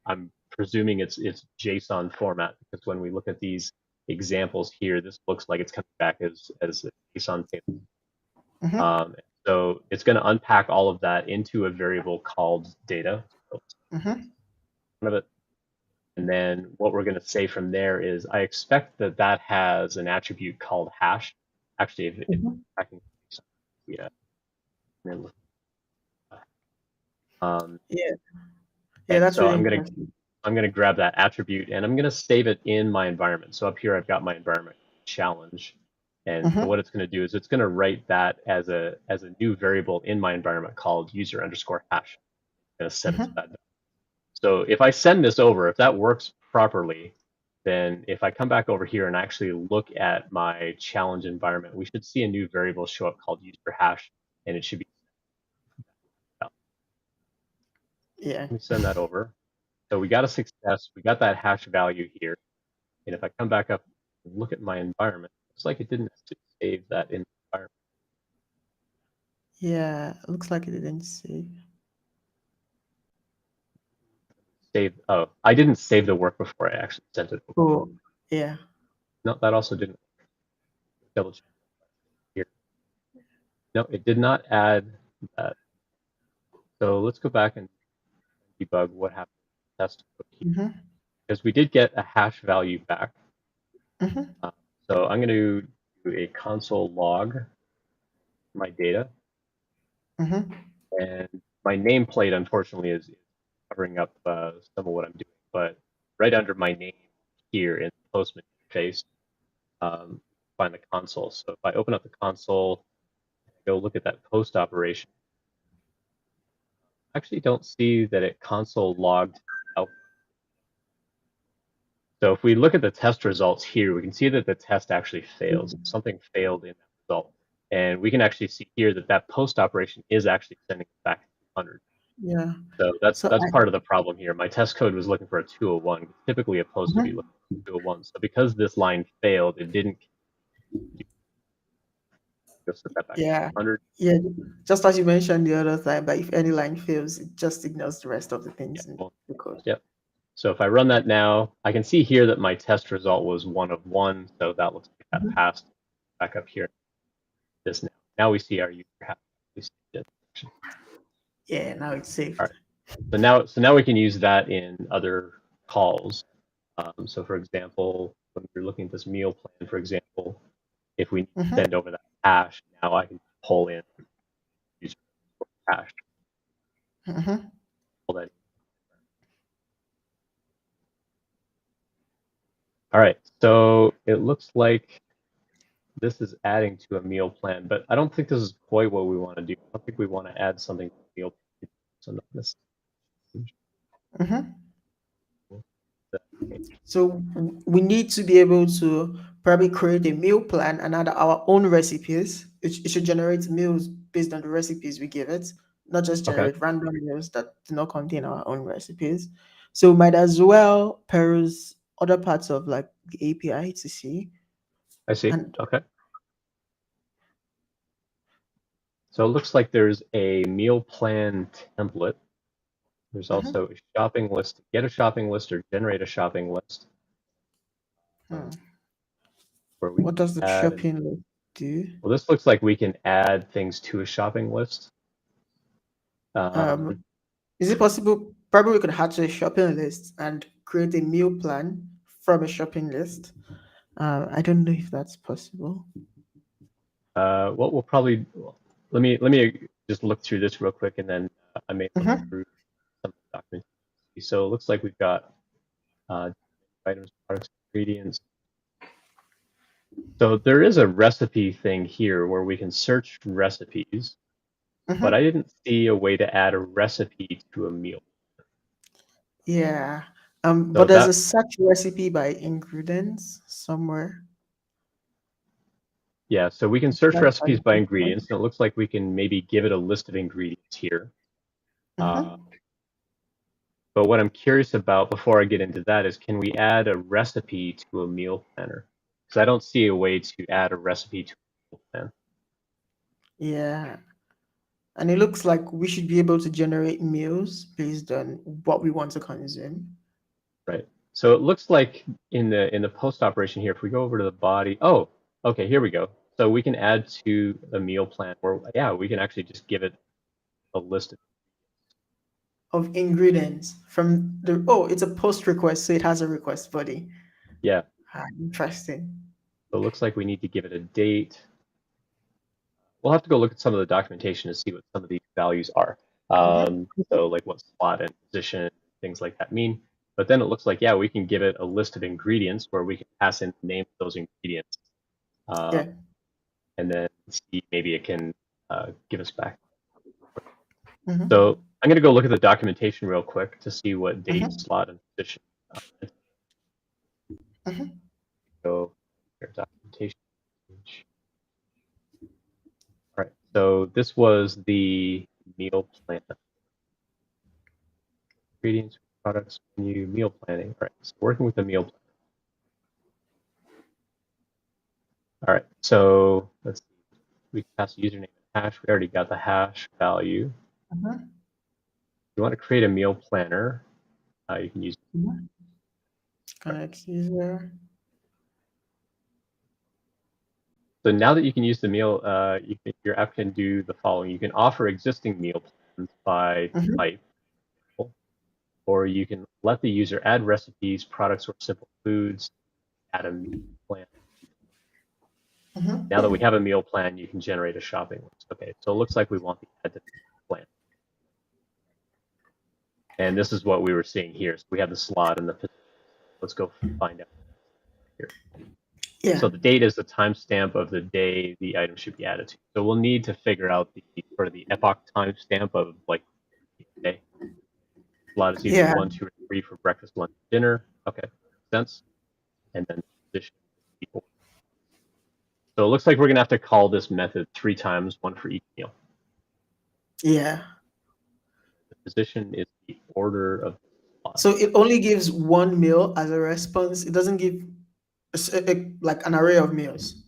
Speaker 1: I'm presuming it's JSON format, because when we look at these examples here, this looks like it's coming back as a JSON table.
Speaker 2: Hmm.
Speaker 1: So it's going to unpack all of that into a variable called data. So
Speaker 2: Hmm.
Speaker 1: of it. And then what we're going to say from there is I expect that that has an attribute called hash. Actually, if
Speaker 2: Hmm.
Speaker 1: I can, yeah. Um,
Speaker 2: Yeah. Yeah.
Speaker 1: and
Speaker 2: That's
Speaker 1: so
Speaker 2: really interesting.
Speaker 1: I'm gonna grab that attribute and I'm gonna save it in my environment. So up here I've got my environment challenge, and
Speaker 2: Hmm.
Speaker 1: what it's gonna do is it's gonna write that as a new variable in my environment called user underscore hash. I'm gonna set it to
Speaker 2: Hmm.
Speaker 1: that. So if I send this over, if that works properly, then if I come back over here and actually look at my challenge environment, we should see a new variable show up called user hash, and it should be.
Speaker 2: Yeah.
Speaker 1: Let me send that over. So we got a success. We got that hash value here. And if I come back up and look at my environment, it looks like it didn't actually save that in the environment.
Speaker 2: Yeah. Looks like it didn't save.
Speaker 1: Oh, I didn't save the work before I actually sent it over.
Speaker 2: Oh. Yeah.
Speaker 1: No, that also didn't. Double check here. No, it did not add that. So let's go back and debug what happened in the test code here.
Speaker 2: Hmm.
Speaker 1: Because we did get a hash value back.
Speaker 2: Hmm.
Speaker 1: Uh, so I'm going to do a console log my data.
Speaker 2: Hmm.
Speaker 1: And my nameplate, unfortunately, is covering up some of what I'm doing. But right under my name here in the Postman interface, find the console. So if I open up the console, go look at that post operation, I actually don't see that it console logged out. So if we look at the test results here, we can see that the test actually fails. Something failed in that result. And we can actually see here that that post operation is actually sending it back to 200.
Speaker 2: Yeah.
Speaker 1: So
Speaker 2: So
Speaker 1: that's
Speaker 2: I.
Speaker 1: part of the problem here. My test code was looking for a 201. Typically, a post would be
Speaker 2: Mhm.
Speaker 1: looking for 201. So because this line failed, it didn't Just set that back to
Speaker 2: Yeah.
Speaker 1: 100.
Speaker 2: Yeah. Just as you mentioned the other time, but if any line fails, it just ignores the rest of the
Speaker 1: Yeah,
Speaker 2: things in
Speaker 1: well,
Speaker 2: the code.
Speaker 1: yep. So if I run that now, I can see here that my test result was 1 of 1. So that looks like that
Speaker 2: Mhm.
Speaker 1: passed. Back up here, this now. Now we see our user has it.
Speaker 2: Yeah, now it's
Speaker 1: All
Speaker 2: saved.
Speaker 1: right. So now we can use that in other calls. So for example, when we're looking at this meal plan, for example, if we
Speaker 2: Mm-hmm.
Speaker 1: send over that hash, now I can pull in user hash,
Speaker 2: Mm-hmm.
Speaker 1: pull that in. All right. So it looks like this is adding to a meal plan, but I don't think this is quite what we want to do. I don't think we want to add something to the meal plan. So not this.
Speaker 2: Mm-hmm. So we need to be able to probably create a meal plan and add our own recipes. It should generate meals based on the recipes we give it, not just
Speaker 1: Okay.
Speaker 2: generate random meals that do not contain our own recipes. So we might as well peruse other parts of like the API to see.
Speaker 1: I see.
Speaker 2: And
Speaker 1: Okay. So it looks like there's a meal plan template. There's
Speaker 2: mhm.
Speaker 1: also a shopping list, get a shopping list or generate a shopping list,
Speaker 2: Hmm.
Speaker 1: um, where we
Speaker 2: What
Speaker 1: can
Speaker 2: does the
Speaker 1: add, and
Speaker 2: shopping list do?
Speaker 1: well, this looks like we can add things to a shopping list.
Speaker 2: Um,
Speaker 1: Um,
Speaker 2: is it possible? Probably we could hatch a shopping list and create a meal plan from a shopping list. I don't know if that's possible.
Speaker 1: what we'll probably, let me just look through this real quick, and then I may look
Speaker 2: Mm-hmm.
Speaker 1: through some of the documents. So it looks like we've got uh, items, products, ingredients. So there is a recipe thing here where we can search recipes, but I
Speaker 2: Mm-hmm.
Speaker 1: didn't see a way to add a recipe to a meal.
Speaker 2: Yeah.
Speaker 1: So
Speaker 2: But there's a
Speaker 1: that,
Speaker 2: search recipe by ingredients somewhere.
Speaker 1: yeah, so we can search
Speaker 2: That's by
Speaker 1: recipes by
Speaker 2: default.
Speaker 1: ingredients, and it looks like we can maybe give it a list of ingredients here. Uh,
Speaker 2: Mm-hmm.
Speaker 1: but what I'm curious about before I get into that is, can we add a recipe to a meal planner? Because I don't see a way to add a recipe to a meal plan.
Speaker 2: Yeah. And it looks like we should be able to generate meals based on what we want to consume.
Speaker 1: Right. So it looks like in the post operation here, if we go over to the body, oh, okay, here we go. So we can add to a meal plan, or yeah, we can actually just give it a list of,
Speaker 2: Of ingredients from the it's a post request, so it has a request body.
Speaker 1: yeah.
Speaker 2: Interesting.
Speaker 1: So it looks like we need to give it a date. We'll have to go look at some of the documentation to see what some of these values are.
Speaker 2: Mm-hmm.
Speaker 1: So like what slot and position, things like that mean. But then it looks like, yeah, we can give it a list of ingredients where we can pass in the name of those ingredients. Um,
Speaker 2: Yeah.
Speaker 1: and then see maybe it can give us back.
Speaker 2: Mm-hmm.
Speaker 1: So I'm going to go look at the documentation real quick to see what date,
Speaker 2: Mm-hmm.
Speaker 1: slot, and position.
Speaker 2: Mm-hmm.
Speaker 1: So here, documentation page. All right. So this was the meal plan. Ingredients, products, menu, meal planning. All right. So working with the meal plan. All right. So let's see. We pass the username and hash. We already got the hash value.
Speaker 2: Mm-hmm.
Speaker 1: If you want to create a meal planner, you can use.
Speaker 2: Mm-hmm. Connect user.
Speaker 1: So now that you can use the meal, your app can do the following. You can offer existing meal plans by
Speaker 2: Mm-hmm.
Speaker 1: type, or you can let the user add recipes, products, or simple foods, add a meal plan. Now
Speaker 2: Mm-hmm.
Speaker 1: that we have a meal plan, you can generate a shopping list. Okay, so it looks like we want the add to plan. And this is what we were seeing here. So we have the slot and the position. Let's go find out here.
Speaker 2: Yeah.
Speaker 1: So the date is the timestamp of the day the item should be added to. So we'll need to figure out the sort of the epoch timestamp of like the day. Slot is either
Speaker 2: Yeah.
Speaker 1: 1, 2, or 3 for breakfast, lunch, dinner. Okay, makes sense. And then position. So it looks like we're gonna have to call this method 3 times, one for each meal.
Speaker 2: Yeah.
Speaker 1: The position is the order of the slot.
Speaker 2: So it only gives one meal as a response. It doesn't give like an array of meals.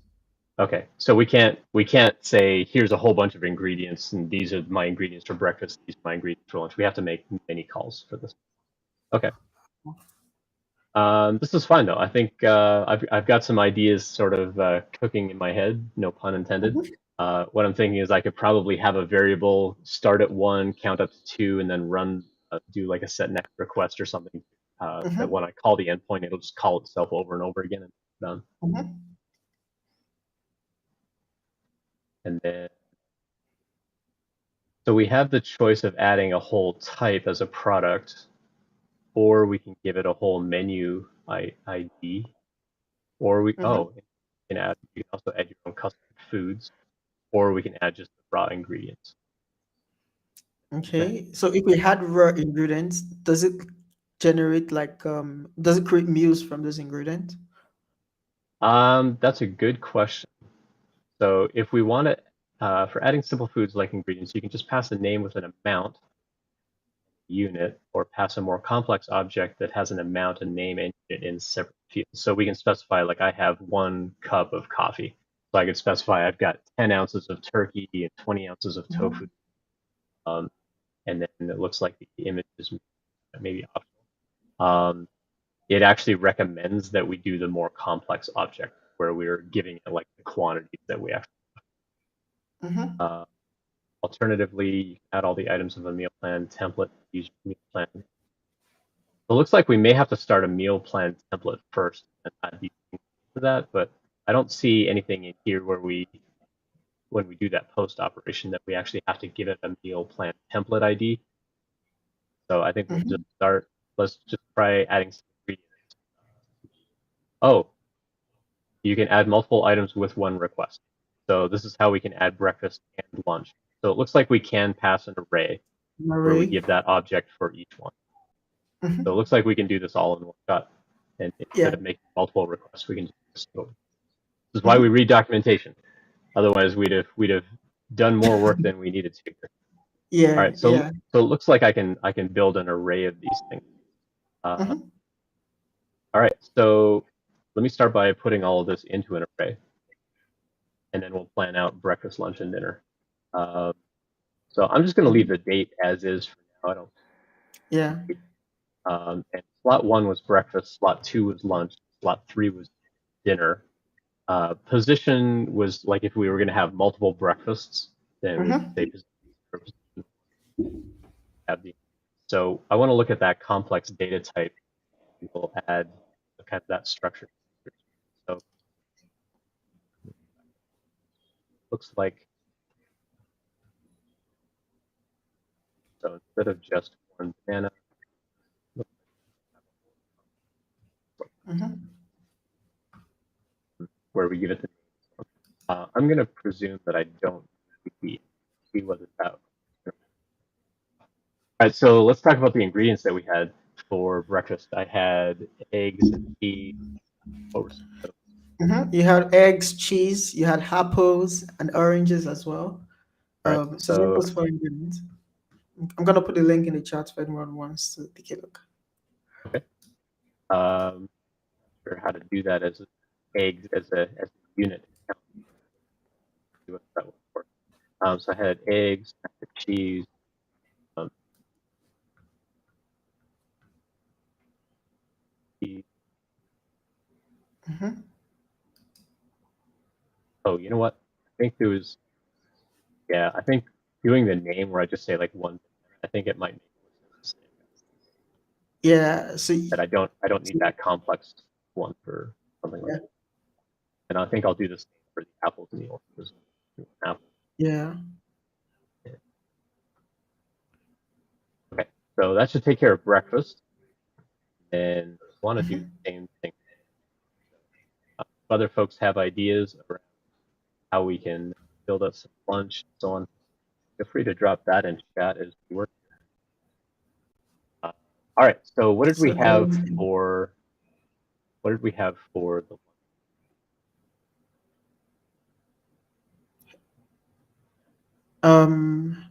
Speaker 1: Okay, so we can't say here's a whole bunch of ingredients and these are my ingredients for breakfast, these are my ingredients for lunch. We have to make many calls for this. Okay. This is fine though. I think I've got some ideas sort of cooking in my head, no pun intended.
Speaker 2: Mhm.
Speaker 1: What I'm thinking is I could probably have a variable start at 1, count up to 2, and then run do like a set next request or something. That
Speaker 2: Mhm.
Speaker 1: when I call the endpoint, it'll just call itself over and over again and done.
Speaker 2: Mhm.
Speaker 1: And then so we have the choice of adding a whole type as a product, or we can give it a whole menu ID, or
Speaker 2: Mhm.
Speaker 1: you can also add your own custom foods, or we can add just the raw ingredients.
Speaker 2: Okay. So if we had raw ingredients, does it generate like does it create meals from those ingredients?
Speaker 1: That's a good question. So if we want to, for adding simple foods like ingredients, you can just pass a name with an amount unit, or pass a more complex object that has an amount and name and unit in separate fields. So we can specify like I have 1 cup of coffee. So I could specify I've got 10 ounces of turkey and 20 ounces of tofu.
Speaker 2: Mhm.
Speaker 1: Um, and then it looks like the image is maybe optional. It actually recommends that we do the more complex object where we're giving it like the quantities that we actually.
Speaker 2: Mhm.
Speaker 1: Uh, Alternatively, you can add all the items of a meal plan template. Use meal plan. So it looks like we may have to start a meal plan template first and add these things to that, but I don't see anything in here where when we do that post operation, that we actually have to give it a meal plan template ID. So I think we'll just
Speaker 2: Mhm.
Speaker 1: start. Let's just try adding some ingredients. Oh, you can add multiple items with 1 request. So this is how we can add breakfast and lunch. So it looks like we can pass an array where we
Speaker 2: Marie.
Speaker 1: give that object for each one. So it
Speaker 2: Mhm.
Speaker 1: looks like we can do this all in one shot. And instead
Speaker 2: Yeah.
Speaker 1: of making multiple requests, we can just go. This is why we
Speaker 2: Mhm.
Speaker 1: read documentation. Otherwise, we'd have done more work than we needed to. All
Speaker 2: Yeah.
Speaker 1: right, so
Speaker 2: Yeah.
Speaker 1: it looks like I can build an array of these things. Uh,
Speaker 2: Mhm.
Speaker 1: all right, so let me start by putting all of this into an array, and then we'll plan out breakfast, lunch, and dinner. Uh, so I'm just going to leave
Speaker 2: Mhm.
Speaker 1: the date as is for now. I don't.
Speaker 2: Yeah.
Speaker 1: And slot 1 was breakfast, slot 2 was lunch, slot 3 was dinner. Position was like if we were going to have multiple breakfasts, then we would say
Speaker 2: Mhm.
Speaker 1: position have the. So I want to look at that complex data type. We'll add kind of that structure. So it looks like so instead of just 1 banana,
Speaker 2: Mhm.
Speaker 1: where we give it the. I'm going to presume that I don't see what it's out. All right, so let's talk about the ingredients that we had for breakfast. I had eggs and cheese. What were some of those?
Speaker 2: Mhm. You had eggs, cheese. You had apples and oranges as well.
Speaker 1: All right,
Speaker 2: So just
Speaker 1: so
Speaker 2: those 4 ingredients. I'm gonna put a link in the chat if anyone wants to take a look.
Speaker 1: okay. Um, or how to do that as eggs as a unit. See what that would work. So I had eggs, I had cheese. Um, cheese.
Speaker 2: Mhm.
Speaker 1: Oh, you know what? I think there was yeah. I think doing the name where I just say like 1. I think it might make more sense
Speaker 2: Yeah.
Speaker 1: that I don't need that complex one for something like
Speaker 2: yeah.
Speaker 1: that. And I think I'll do the same for the apples and the oranges. Apple.
Speaker 2: Yeah.
Speaker 1: Okay, so that should take care of breakfast. And want to do
Speaker 2: Mhm.
Speaker 1: the same thing. If other folks have ideas around how we can build up some lunch and so on, feel free to drop that in chat as we work. All right. So
Speaker 2: So
Speaker 1: what did we have for the
Speaker 2: um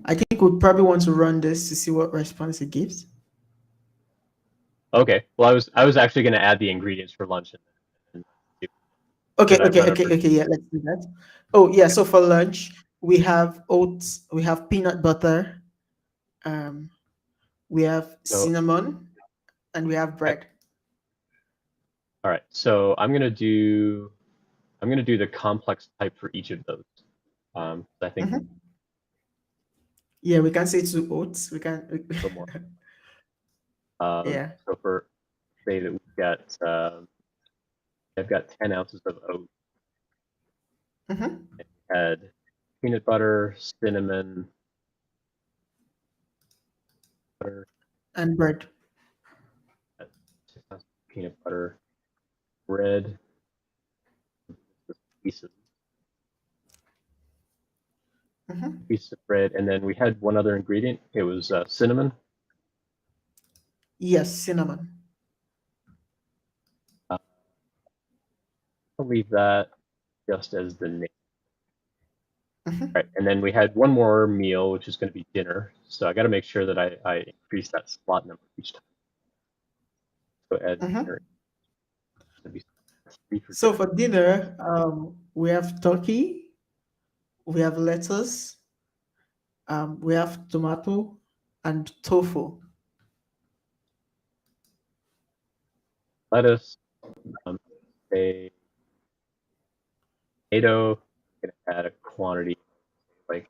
Speaker 2: I think we probably want to run this to see what response it gives.
Speaker 1: okay? Well, I was actually going to add the ingredients for lunch and
Speaker 2: Okay,
Speaker 1: Should I
Speaker 2: okay,
Speaker 1: run
Speaker 2: okay,
Speaker 1: over?
Speaker 2: okay. Yeah, let's do that. Oh, yeah.
Speaker 1: Okay.
Speaker 2: So for lunch, we have oats, we have peanut butter, um, we have
Speaker 1: So,
Speaker 2: cinnamon, and we have
Speaker 1: okay.
Speaker 2: bread.
Speaker 1: All right. So I'm gonna do the complex type for each of those. I think
Speaker 2: Mhm. Yeah, we can say two oats. We can.
Speaker 1: a little more.
Speaker 2: Yeah.
Speaker 1: So for say that we've got I've got 10 ounces of oat.
Speaker 2: Hmm.
Speaker 1: Had peanut butter, cinnamon, butter,
Speaker 2: And bread.
Speaker 1: 6 ounces of peanut butter, bread, pieces,
Speaker 2: Hmm.
Speaker 1: pieces of bread, and then we had one other ingredient. It was cinnamon.
Speaker 2: Yes, cinnamon.
Speaker 1: Uh, I'll leave that just as the name.
Speaker 2: Hmm.
Speaker 1: Right, and then we had one more meal, which is going to be dinner. So I got to make sure that I increase that slot number each time. So add dinner.
Speaker 2: Hmm.
Speaker 1: It's going to be 3 for
Speaker 2: So
Speaker 1: dinner.
Speaker 2: for dinner, we have turkey, we have lettuce, we have tomato, and tofu.
Speaker 1: Lettuce, um, a tomato. I'm going to add a quantity like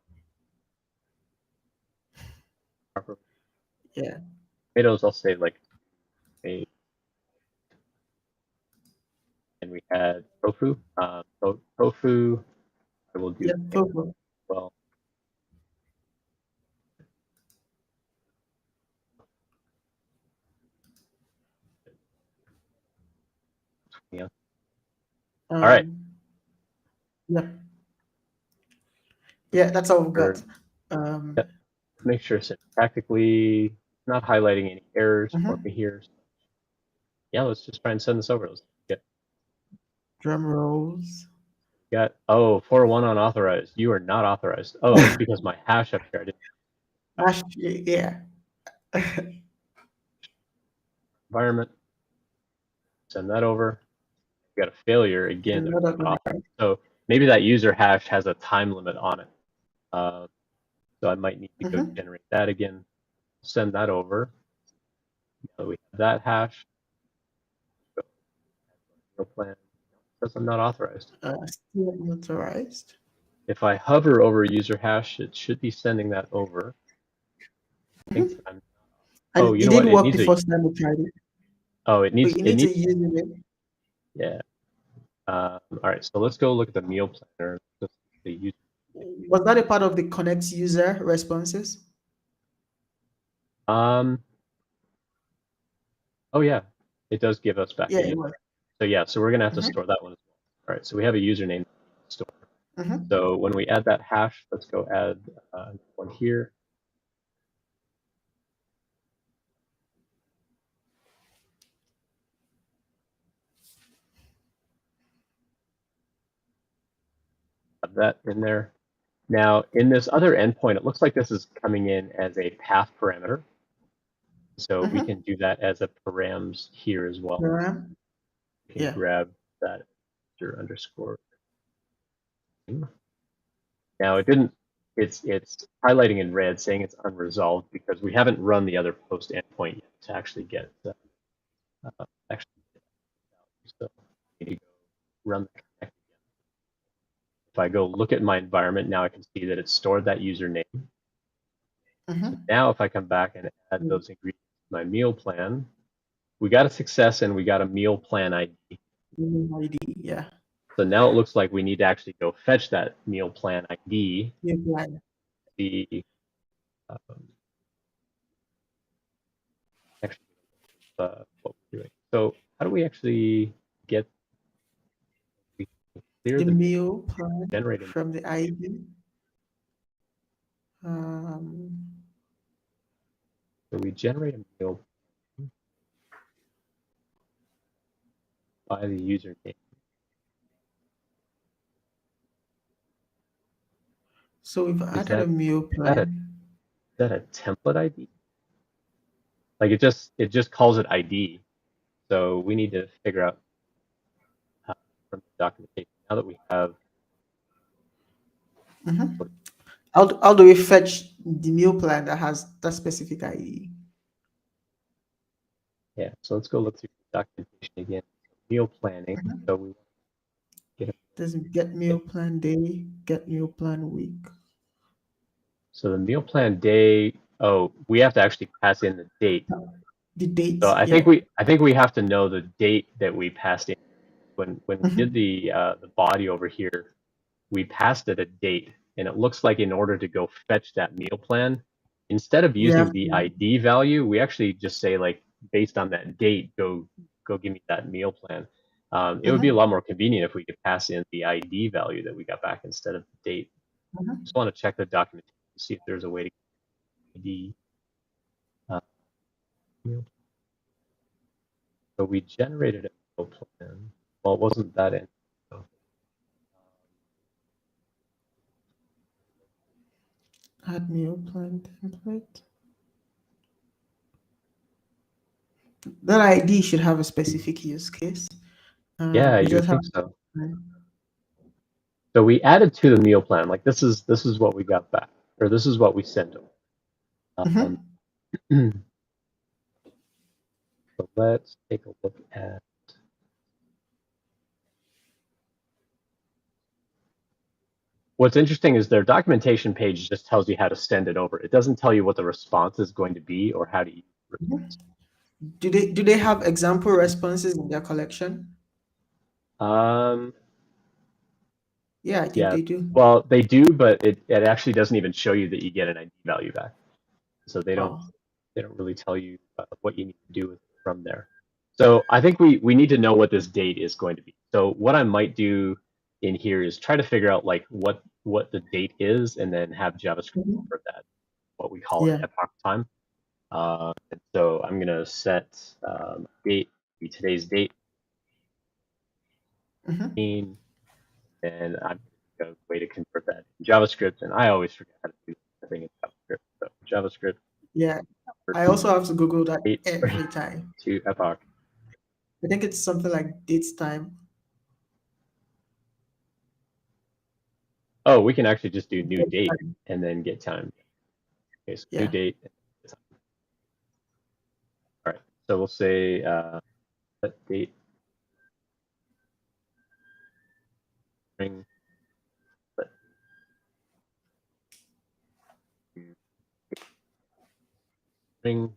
Speaker 1: proper
Speaker 2: Yeah.
Speaker 1: tomatoes. I'll say like a, and we had tofu. Tofu. I will do
Speaker 2: Yeah,
Speaker 1: the same as
Speaker 2: tofu.
Speaker 1: well. Yeah. All right.
Speaker 2: Um, yeah, yeah, that's all we've got.
Speaker 1: Or,
Speaker 2: Um,
Speaker 1: yeah, make sure it's practically not highlighting any errors for
Speaker 2: mhm.
Speaker 1: me here. Yeah, let's just try and send this over. Let's get
Speaker 2: Drum rolls.
Speaker 1: got 401 unauthorized. You are not authorized. Oh, it's because my hash up here. I didn't
Speaker 2: Actually, yeah.
Speaker 1: environment. Send that over. We got a failure again of
Speaker 2: Another
Speaker 1: not
Speaker 2: one.
Speaker 1: authorized. So maybe that user hash has a time limit on it. Uh, so I might need to go
Speaker 2: Mhm.
Speaker 1: generate that again. Send that over. So we have that hash. No plan. Says I'm not authorized.
Speaker 2: Still unauthorized.
Speaker 1: If I hover over user hash, it should be sending that over. Thinks
Speaker 2: Mhm.
Speaker 1: that I'm. Oh,
Speaker 2: And
Speaker 1: you
Speaker 2: it
Speaker 1: know what?
Speaker 2: didn't
Speaker 1: It
Speaker 2: work
Speaker 1: needs
Speaker 2: the
Speaker 1: a.
Speaker 2: first time we tried it.
Speaker 1: Oh,
Speaker 2: But you
Speaker 1: it
Speaker 2: need to
Speaker 1: needs.
Speaker 2: use it.
Speaker 1: Yeah. All right. So let's go look at the meal planner. Just the user.
Speaker 2: Was that a part of the connect user responses?
Speaker 1: Um. Oh yeah, it does give us back
Speaker 2: Yeah,
Speaker 1: a
Speaker 2: it
Speaker 1: user.
Speaker 2: was.
Speaker 1: So yeah. So we're gonna have to
Speaker 2: Mhm.
Speaker 1: store that one as well. All right. So we have a username to store.
Speaker 2: Mhm.
Speaker 1: So when we add that hash, let's go add one here. Have that in there. Now, in this other endpoint, it looks like this is coming in as a path parameter. So we
Speaker 2: Mhm.
Speaker 1: can do that as a params here as well.
Speaker 2: Param.
Speaker 1: We can
Speaker 2: Yeah.
Speaker 1: grab that user underscore. Now it didn't, it's highlighting in red saying it's unresolved because we haven't run the other post endpoint yet to actually get actually get that. So we need to go run the connect again. If I go look at my environment, now I can see that it's stored that username. So
Speaker 2: Mhm.
Speaker 1: now if I come back and add those ingredients to my meal plan, we got a success and we got a meal plan ID.
Speaker 2: ID. Yeah.
Speaker 1: So now it looks like we need to actually go fetch that meal plan ID.
Speaker 2: New plan.
Speaker 1: The um, actually what we're doing. So how do we actually get we clear
Speaker 2: The
Speaker 1: the
Speaker 2: meal plan
Speaker 1: generate a
Speaker 2: from the ID. Um,
Speaker 1: so we generate a meal by the username.
Speaker 2: so we've
Speaker 1: Is
Speaker 2: added a
Speaker 1: that
Speaker 2: meal
Speaker 1: that a
Speaker 2: plan.
Speaker 1: that a template ID? Like it just calls it ID. So we need to figure out how. from the documentation. Now that we have,
Speaker 2: How do we fetch the meal plan that has that specific ID?
Speaker 1: yeah, so let's go look through the documentation again. Meal planning. So we get a,
Speaker 2: There's get meal plan day, get meal plan week.
Speaker 1: so the meal plan day. Oh, we have to actually pass in the date.
Speaker 2: The
Speaker 1: So
Speaker 2: dates,
Speaker 1: I think
Speaker 2: yeah.
Speaker 1: we have to know the date that we passed in. When we did the body over here, we passed it a date, and it looks like in order to go fetch that meal plan, instead of
Speaker 2: We
Speaker 1: using
Speaker 2: have
Speaker 1: the
Speaker 2: to,
Speaker 1: ID value, we actually just say like based on that date, go give me that meal plan. It would be a lot more convenient if we could pass in the ID value that we got back instead of the date. Just want to check the documentation to see if there's a way to get ID. Meal. So we generated a meal plan. Well, it wasn't that in. So,
Speaker 2: add meal plan template. That ID should have a specific use case.
Speaker 1: yeah,
Speaker 2: We
Speaker 1: you would
Speaker 2: just have.
Speaker 1: think so. So we added to the meal plan. Like this is what we got back, or this is what we sent them. Um, so let's take a look at. What's interesting is their documentation page just tells you how to send it over. It doesn't tell you what the response is going to be or how to use it.
Speaker 2: Do they have example responses in their collection?
Speaker 1: Um,
Speaker 2: Yeah, I think
Speaker 1: yeah,
Speaker 2: they do.
Speaker 1: well, they do, but it actually doesn't even show you that you get an ID value back. So
Speaker 2: Oh,
Speaker 1: they don't really tell you what you need to do with it from there. So I think we need to know what this date is going to be. So what I might do in here is try to figure out like what the date is, and then have JavaScript for that, what we call an
Speaker 2: yeah.
Speaker 1: epoch time. And so I'm gonna set date be today's date, and I'm a way to convert that in JavaScript, and I always forget how to do everything in JavaScript. So JavaScript
Speaker 2: Yeah.
Speaker 1: convert
Speaker 2: I also have to Google that
Speaker 1: date
Speaker 2: every time.
Speaker 1: to epoch.
Speaker 2: I think it's something like dates time.
Speaker 1: Oh, we can actually just do new
Speaker 2: Dates
Speaker 1: date
Speaker 2: time.
Speaker 1: and then get time. Okay, so new
Speaker 2: Yeah.
Speaker 1: date. All right, so we'll say set date string, set string,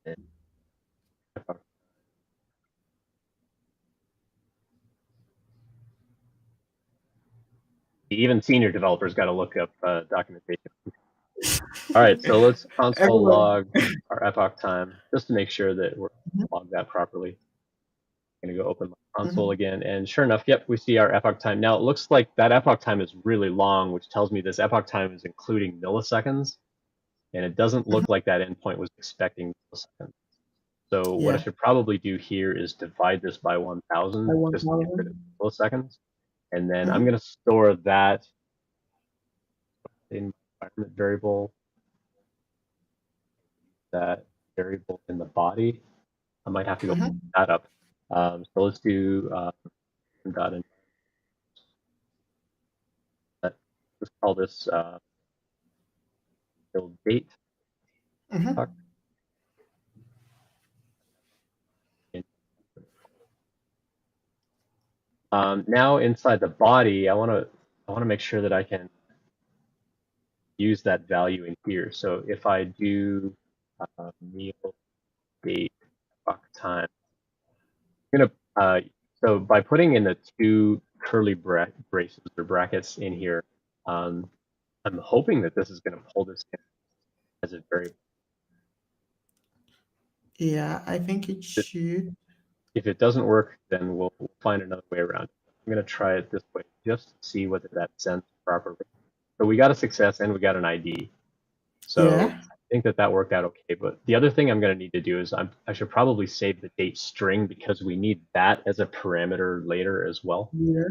Speaker 1: and epoch. Even senior developers got to look up documentation. All right, so let's console
Speaker 2: Everyone.
Speaker 1: log our epoch time just to make sure that we're logged that properly. I'm gonna go open my console again, and sure enough, yep, we see our epoch time. Now it looks like that epoch time is really long, which tells me this epoch time is including milliseconds, and it doesn't look like that endpoint was expecting milliseconds. So what I
Speaker 2: Yeah.
Speaker 1: should probably do here is divide this by
Speaker 2: By
Speaker 1: 1,000 just to get rid of
Speaker 2: 1000.
Speaker 1: milliseconds, and then I'm gonna store that in environment variable, that variable in the body. I might have to go pick that up. So let's do dot in. Let's call this build date. Now inside the body, I want to make sure that I can use that value in here. So if I do meal date clock time, I'm gonna so by putting in the two curly braces or brackets in here, um, I'm hoping that this is going to pull this in as a variable.
Speaker 2: Yeah, I think it should.
Speaker 1: If it doesn't work, then we'll find another way around it. I'm going to try it this way just to see whether that sends properly. So we got a success and we got an ID. So
Speaker 2: Yeah.
Speaker 1: I think that worked out okay. But the other thing I'm going to need to do is I should probably save the date string because we need that as a parameter later as well.
Speaker 2: Yeah.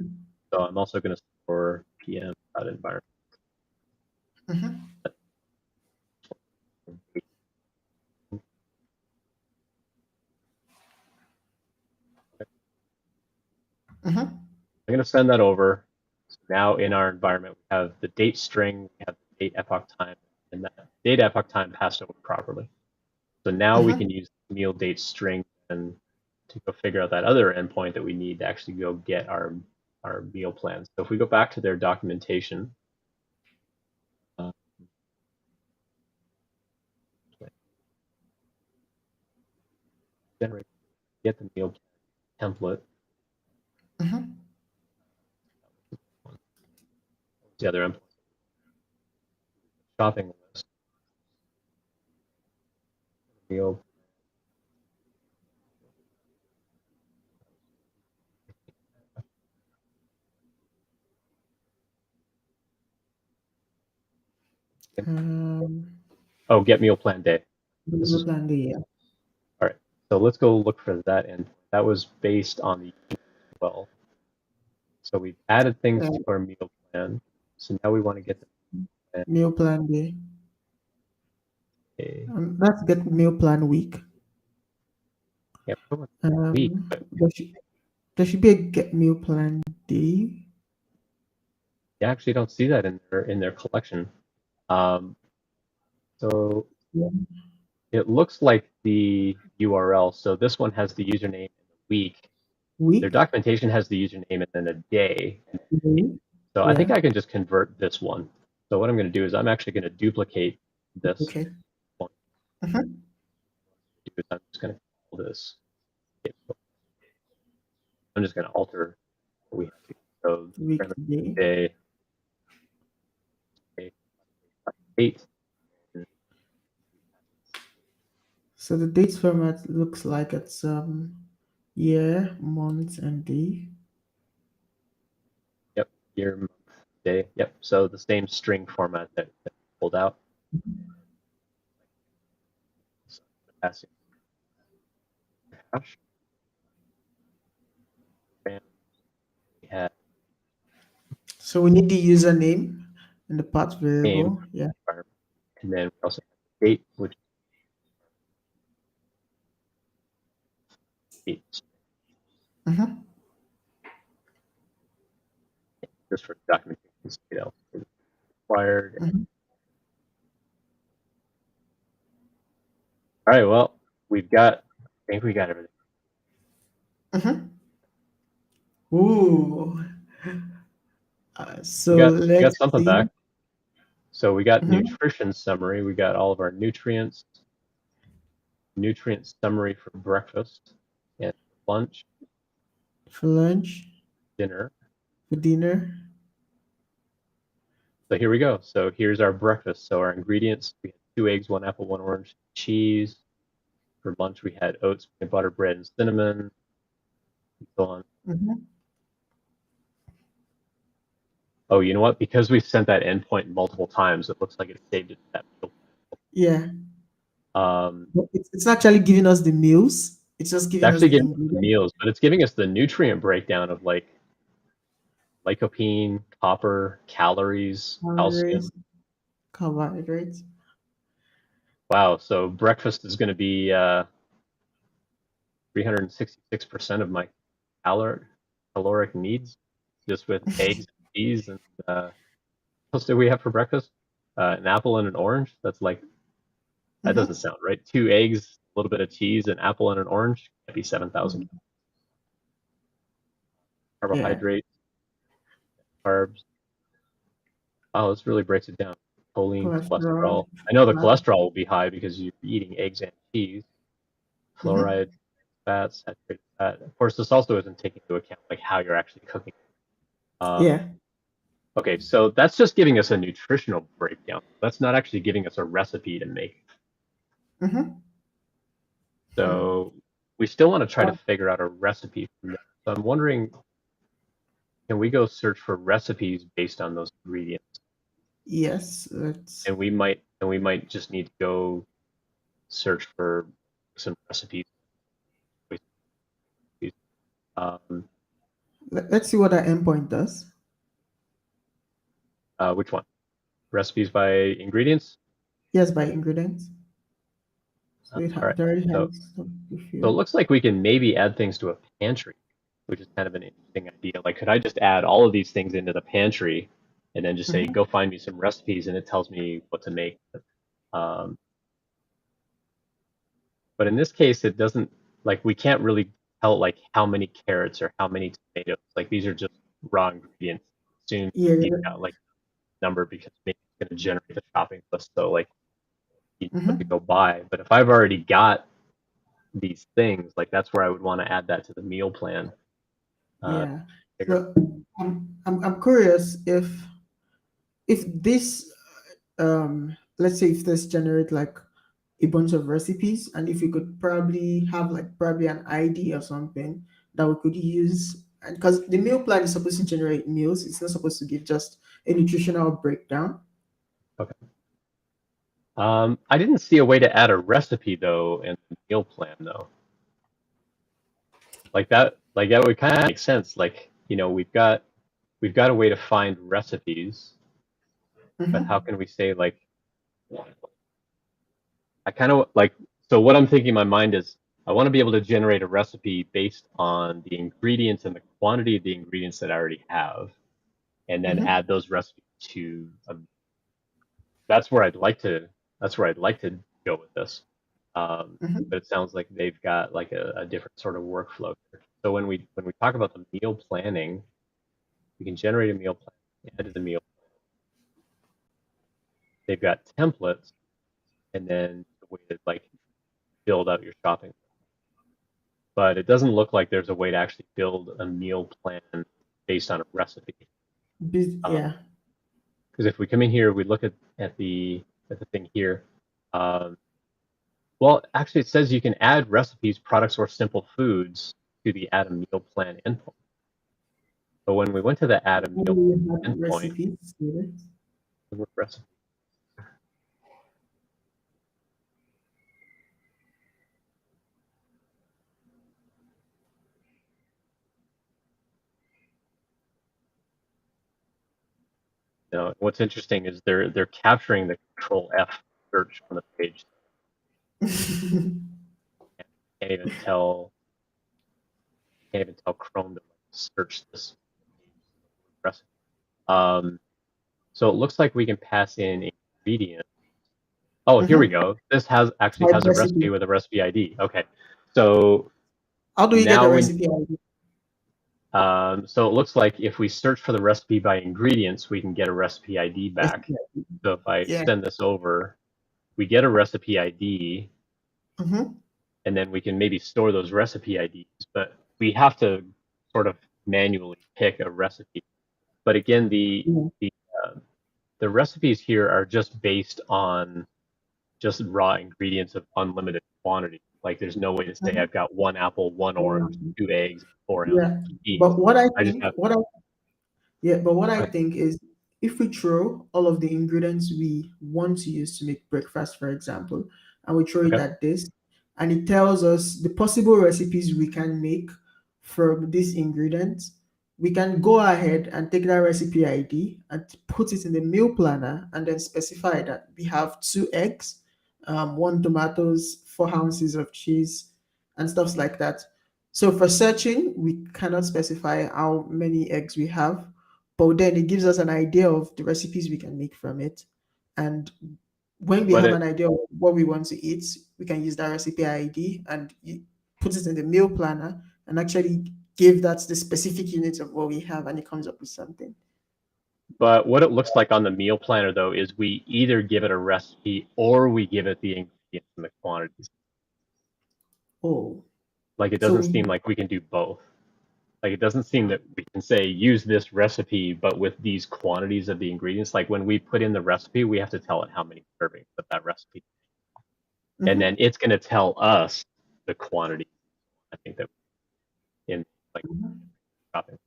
Speaker 1: So I'm also going to store pm.environment.
Speaker 2: Mm-hmm.
Speaker 1: I'm going to send that over. So now in our environment, we have the date string, we have the date epoch time, and that date epoch time passed over properly. So now we
Speaker 2: Mm-hmm.
Speaker 1: can use meal date string and to go figure out that other endpoint that we need to actually go get our meal plans. So if we go back to their documentation, uh, generate get the meal plan template.
Speaker 2: Mm-hmm.
Speaker 1: What's the other endpoint? Shopping list, meal.
Speaker 2: Um,
Speaker 1: Oh, get meal plan day. This
Speaker 2: Developer
Speaker 1: is
Speaker 2: plan day, yeah.
Speaker 1: all right. So let's go look for that endpoint. That was based on the well. So we've added things
Speaker 2: Uh,
Speaker 1: to our meal plan. So now we want to get the plan
Speaker 2: Meal plan day.
Speaker 1: day.
Speaker 2: Let's get meal plan week.
Speaker 1: Yeah, we don't want week, but
Speaker 2: There should be a get meal plan day.
Speaker 1: you actually don't see that in their collection. Um, so
Speaker 2: Yeah.
Speaker 1: it looks like the URL. So this one has the username and the week. Their
Speaker 2: Week.
Speaker 1: documentation has the username and then a day.
Speaker 2: Day.
Speaker 1: So I think
Speaker 2: Yeah.
Speaker 1: I can just convert this one. So what I'm going to do is I'm actually going to duplicate this
Speaker 2: Okay.
Speaker 1: one.
Speaker 2: Mm-hmm.
Speaker 1: I'm just going to call this. I'm just going to alter what we have here. So
Speaker 2: Week day.
Speaker 1: day, day 8.
Speaker 2: So the dates format looks like it's year, month, and day.
Speaker 1: Yep, year, month, day. Yep. So the same string format that pulled out. So passing hash. And we have
Speaker 2: So we need the username and the path
Speaker 1: name,
Speaker 2: variable. Yeah.
Speaker 1: environment, and then we also have the date, which is date,
Speaker 2: Mm-hmm.
Speaker 1: just for documentation details required.
Speaker 2: Mm-hmm.
Speaker 1: All right, well, I think we got everything.
Speaker 2: Mm-hmm. Ooh.
Speaker 1: We
Speaker 2: So
Speaker 1: got
Speaker 2: let's
Speaker 1: something
Speaker 2: see.
Speaker 1: back. So we got
Speaker 2: Mm-hmm.
Speaker 1: nutrition summary. We got all of our nutrients, nutrient summary for breakfast and lunch,
Speaker 2: For lunch,
Speaker 1: dinner.
Speaker 2: for dinner.
Speaker 1: So here we go. So here's our breakfast. So our ingredients: we had 2 eggs, 1 apple, 1 orange, cheese. For lunch, we had oats, peanut butter, bread, and cinnamon, and so on.
Speaker 2: Mm-hmm.
Speaker 1: Oh, you know what? Because we sent that endpoint multiple times, it looks like it saved it to that meal.
Speaker 2: Yeah.
Speaker 1: Um,
Speaker 2: But it's not actually giving us the meals. It's just
Speaker 1: it's
Speaker 2: giving us
Speaker 1: actually
Speaker 2: the
Speaker 1: giving us the
Speaker 2: ingredient.
Speaker 1: meals, but it's giving us the nutrient breakdown of like lycopene, copper, calories, calcium.
Speaker 2: Calories, carbohydrates.
Speaker 1: Wow. So breakfast is going to be 366% of my caloric needs just with eggs, and cheese, and what else do we have for breakfast? An apple and an orange. That's like that doesn't
Speaker 2: Mm-hmm.
Speaker 1: sound right. 2 eggs, a little bit of cheese, an apple and an orange. Can't be 7,000
Speaker 2: Yeah.
Speaker 1: carbohydrates, carbs. Oh, this really breaks it down. Choline,
Speaker 2: Cholesterol,
Speaker 1: cholesterol. I know the
Speaker 2: fat.
Speaker 1: cholesterol will be high because you're eating eggs and cheese.
Speaker 2: Mm-hmm.
Speaker 1: Fluoride, fat, saturated fat. Of course, this also isn't taking into account like how you're actually cooking. Um,
Speaker 2: Yeah.
Speaker 1: okay, so that's just giving us a nutritional breakdown. That's not actually giving us a recipe to make.
Speaker 2: Mm-hmm. Hmm.
Speaker 1: So we still want to try to
Speaker 2: Uh,
Speaker 1: figure out a recipe from there. So I'm wondering, can we go search for recipes based on those ingredients?
Speaker 2: yes. Let's.
Speaker 1: And we might just need to go search for some recipes. Um,
Speaker 2: Let's see what our endpoint does.
Speaker 1: which one? Recipes by ingredients?
Speaker 2: Yes, by ingredients. So
Speaker 1: All right.
Speaker 2: it already
Speaker 1: So
Speaker 2: has some
Speaker 1: so it
Speaker 2: few.
Speaker 1: looks like we can maybe add things to a pantry. which is kind of an interesting idea. Like, could I just add all of these things into the pantry and then just say,
Speaker 2: Mhm.
Speaker 1: go find me some recipes, and it tells me what to make. Um, but in this case, it doesn't, like, we can't really tell like how many carrots or how many tomatoes. Like, these are just raw ingredients. Soon you've
Speaker 2: Yeah.
Speaker 1: got like a number because maybe it's going to generate the shopping list. So like you know what to
Speaker 2: Mhm.
Speaker 1: go buy. But if I've already got these things, like that's where I would want to add that to the meal plan. Uh,
Speaker 2: Yeah.
Speaker 1: figure
Speaker 2: So I'm curious if this let's say if this generate like a bunch of recipes, and if we could probably have like probably an ID or something that we could use, and because the meal plan is supposed to generate meals, it's not supposed to give just a nutritional breakdown.
Speaker 1: okay. I didn't see a way to add a recipe though in the meal plan though. Like that would kind of make sense. Like, you know, we've got a way to find recipes, but how
Speaker 2: Mm-hmm.
Speaker 1: can we say like I kind of like so what I'm thinking in my mind is I want to be able to generate a recipe based on the ingredients and the quantity of the ingredients that I already have, and then
Speaker 2: Mm-hmm.
Speaker 1: add those recipes to that's where I'd like to that's where I'd like to go with this.
Speaker 2: Mm-hmm.
Speaker 1: But it sounds like they've got like a different sort of workflow here. So when we talk about the meal planning, we can generate a meal plan, add to the meal. They've got templates, and then the way to like build out your shopping. But it doesn't look like there's a way to actually build a meal plan based on a recipe.
Speaker 2: Yeah.
Speaker 1: Because if we come in here, we look at the thing here. Um, well, actually, it says you can add recipes, products, or simple foods to the add a meal plan endpoint. But when we went to the add a
Speaker 2: How
Speaker 1: meal
Speaker 2: do we have
Speaker 1: endpoint,
Speaker 2: recipes here?
Speaker 1: with recipe, you know, what's interesting is they're capturing the Control F search on the page. Can't even tell can't even tell Chrome to like search this recipe. Um, so it looks like we can pass in ingredients. Oh, here we
Speaker 2: Mm-hmm.
Speaker 1: go. This has actually
Speaker 2: Type
Speaker 1: has a recipe
Speaker 2: recipe.
Speaker 1: with a recipe ID. Okay, so
Speaker 2: How do we get the
Speaker 1: now we
Speaker 2: recipe ID?
Speaker 1: so it looks like if we search for the recipe by ingredients, we can get a recipe ID back.
Speaker 2: Recipe ID.
Speaker 1: So if I
Speaker 2: Yeah.
Speaker 1: extend this over, we get a recipe ID,
Speaker 2: Mm-hmm.
Speaker 1: and then we can maybe store those recipe IDs, but we have to sort of manually pick a recipe. But again, the uh, the recipes here are just based on just raw ingredients of unlimited quantity. Like there's no way to say
Speaker 2: Mm-hmm.
Speaker 1: I've got one apple, one orange, two eggs, 4 ounces
Speaker 2: Yeah.
Speaker 1: of cheese.
Speaker 2: But what I
Speaker 1: I just
Speaker 2: think,
Speaker 1: have
Speaker 2: what I Yeah, but what I
Speaker 1: okay,
Speaker 2: think is if we throw all of the ingredients we want to use to make breakfast, for example, and we throw it
Speaker 1: okay.
Speaker 2: at this, and it tells us the possible recipes we can make from these ingredients, we can go ahead and take that recipe ID and put it in the meal planner and then specify that we have 2 eggs, one tomatoes, 4 ounces of cheese, and stuffs like that. So for searching, we cannot specify how many eggs we have, but then it gives us an idea of the recipes we can make from it. And when we
Speaker 1: But
Speaker 2: have
Speaker 1: it
Speaker 2: an idea of what we want to eat, we can use that recipe ID and put it in the meal planner and actually give that the specific units of what we have, and it comes up with something.
Speaker 1: but what it looks like on the meal planner though is we either give it a recipe or we give it the ingredients and the quantities.
Speaker 2: Oh,
Speaker 1: Like it
Speaker 2: so
Speaker 1: doesn't seem
Speaker 2: we,
Speaker 1: like we can do both. Like it doesn't seem that we can say use this recipe, but with these quantities of the ingredients. Like when we put in the recipe, we have to tell it how many servings of that recipe, and then
Speaker 2: mhm,
Speaker 1: it's going to tell us the quantity. I think that in like
Speaker 2: mhm,
Speaker 1: shopping,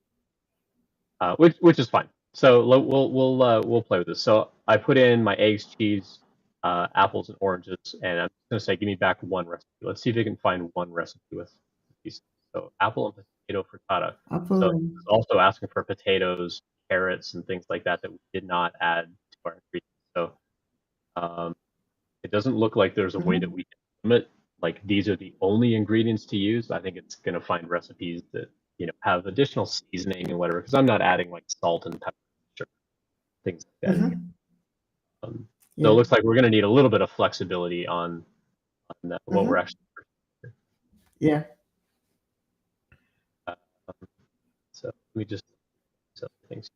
Speaker 1: which is fine. So we'll play with this. So I put in my eggs, cheese, apples, and oranges, and I'm just going to say give me back one recipe. Let's see if we can find one recipe with these. So apple and potato frittata. So
Speaker 2: apple
Speaker 1: it's
Speaker 2: and
Speaker 1: also asking for potatoes, carrots, and things like that that we did not add to our ingredients. So it doesn't look like there's a way that
Speaker 2: mhm,
Speaker 1: we can limit like these are the only ingredients to use. I think it's going to find recipes that have additional seasoning and whatever, because I'm not adding like salt and pepper, sugar, things like that in here.
Speaker 2: Mm-hmm.
Speaker 1: So it
Speaker 2: Yeah.
Speaker 1: looks like we're going to need a little bit of flexibility on that, what we're
Speaker 2: Mm-hmm.
Speaker 1: actually.
Speaker 2: Yeah.
Speaker 1: Uh, so let me just so things.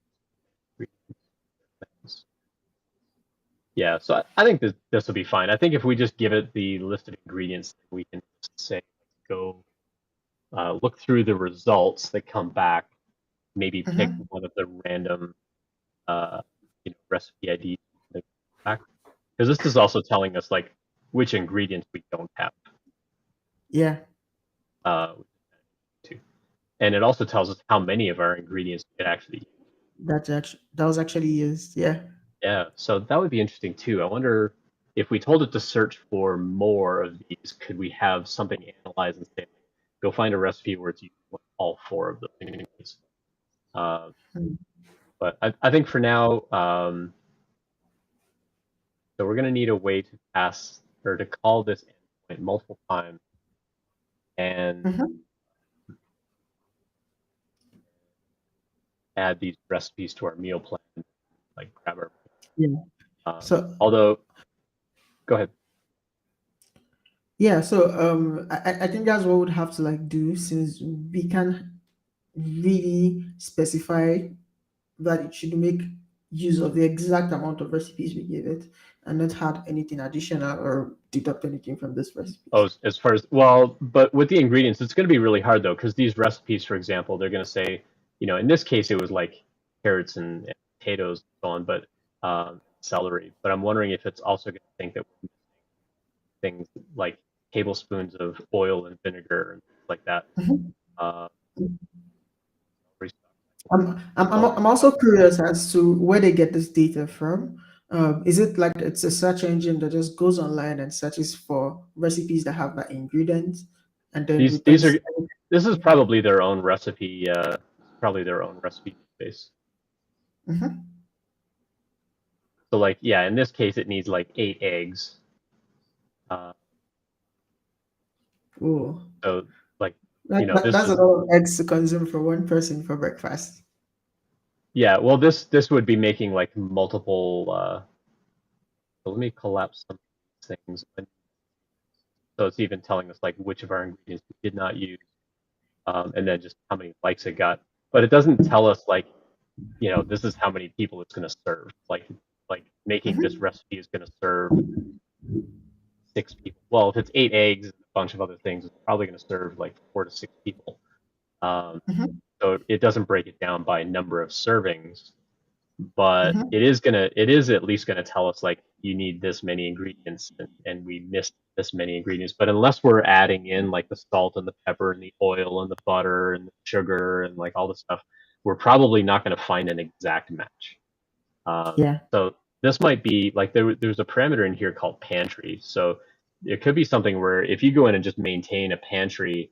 Speaker 1: Yeah, so I think this will be fine. I think if we just give it the list of ingredients, we can just say go look through the results that come back. Maybe pick
Speaker 2: Mm-hmm.
Speaker 1: one of the random uh, recipe IDs back, because this is also telling us like which ingredients we don't have.
Speaker 2: Yeah.
Speaker 1: Uh, and it also tells us how many of our ingredients we could actually use.
Speaker 2: That was actually used. Yeah.
Speaker 1: Yeah, so that would be interesting too. I wonder if we told it to search for more of these, could we have something analyze and say, like, go find a recipe where it's using all four of those ingredients? Uh,
Speaker 2: Mm.
Speaker 1: but I think for now, so we're going to need a way to pass or to call this endpoint multiple times and
Speaker 2: Mm-hmm.
Speaker 1: add these recipes to our meal plan, like grab our.
Speaker 2: Yeah.
Speaker 1: Um,
Speaker 2: So
Speaker 1: although, go ahead.
Speaker 2: yeah, so I think that's what we'd have to like do since we can really specify that it should make use of the exact amount of recipes we give it and not add anything additional or deduct anything from these
Speaker 1: Oh,
Speaker 2: recipes.
Speaker 1: as far as well, but with the ingredients, it's going to be really hard though, because these recipes, for example, they're going to say, in this case, it was like carrots and potatoes and so on, but celery. But I'm wondering if it's also going to think that we're missing things like tablespoons of oil and vinegar and things like that.
Speaker 2: Mhm.
Speaker 1: Uh,
Speaker 2: I'm also curious as to where they get this data from. Is it like it's a search engine that just goes online and searches for recipes that have that ingredient and then
Speaker 1: these are
Speaker 2: returns?
Speaker 1: this is probably their own recipe, probably their own recipe base.
Speaker 2: Mm-hmm.
Speaker 1: So like, yeah, in this case, it needs like 8 eggs. Uh,
Speaker 2: Oh,
Speaker 1: so like, this
Speaker 2: that's a
Speaker 1: is.
Speaker 2: lot of eggs to consume for one person for breakfast.
Speaker 1: Yeah, well, this would be making like multiple. So let me collapse some of these things. So it's even telling us like which of our ingredients we did not use, and then just how many likes it got. But it doesn't tell us like, this is how many people it's going to serve. Like making this
Speaker 2: Mm-hmm.
Speaker 1: recipe is going to serve 6 people. Well, if it's 8 eggs and a bunch of other things, it's probably going to serve like 4 to 6 people. Um,
Speaker 2: Mm-hmm.
Speaker 1: so it doesn't break it down by number of servings, but
Speaker 2: Mm-hmm.
Speaker 1: it is at least gonna tell us like you need this many ingredients and we missed this many ingredients. But unless we're adding in like the salt and the pepper and the oil and the butter and the sugar and like all the stuff, we're probably not going to find an exact match.
Speaker 2: Yeah.
Speaker 1: So this might be like there's a parameter in here called pantry. So it could be something where if you go in and just maintain a pantry,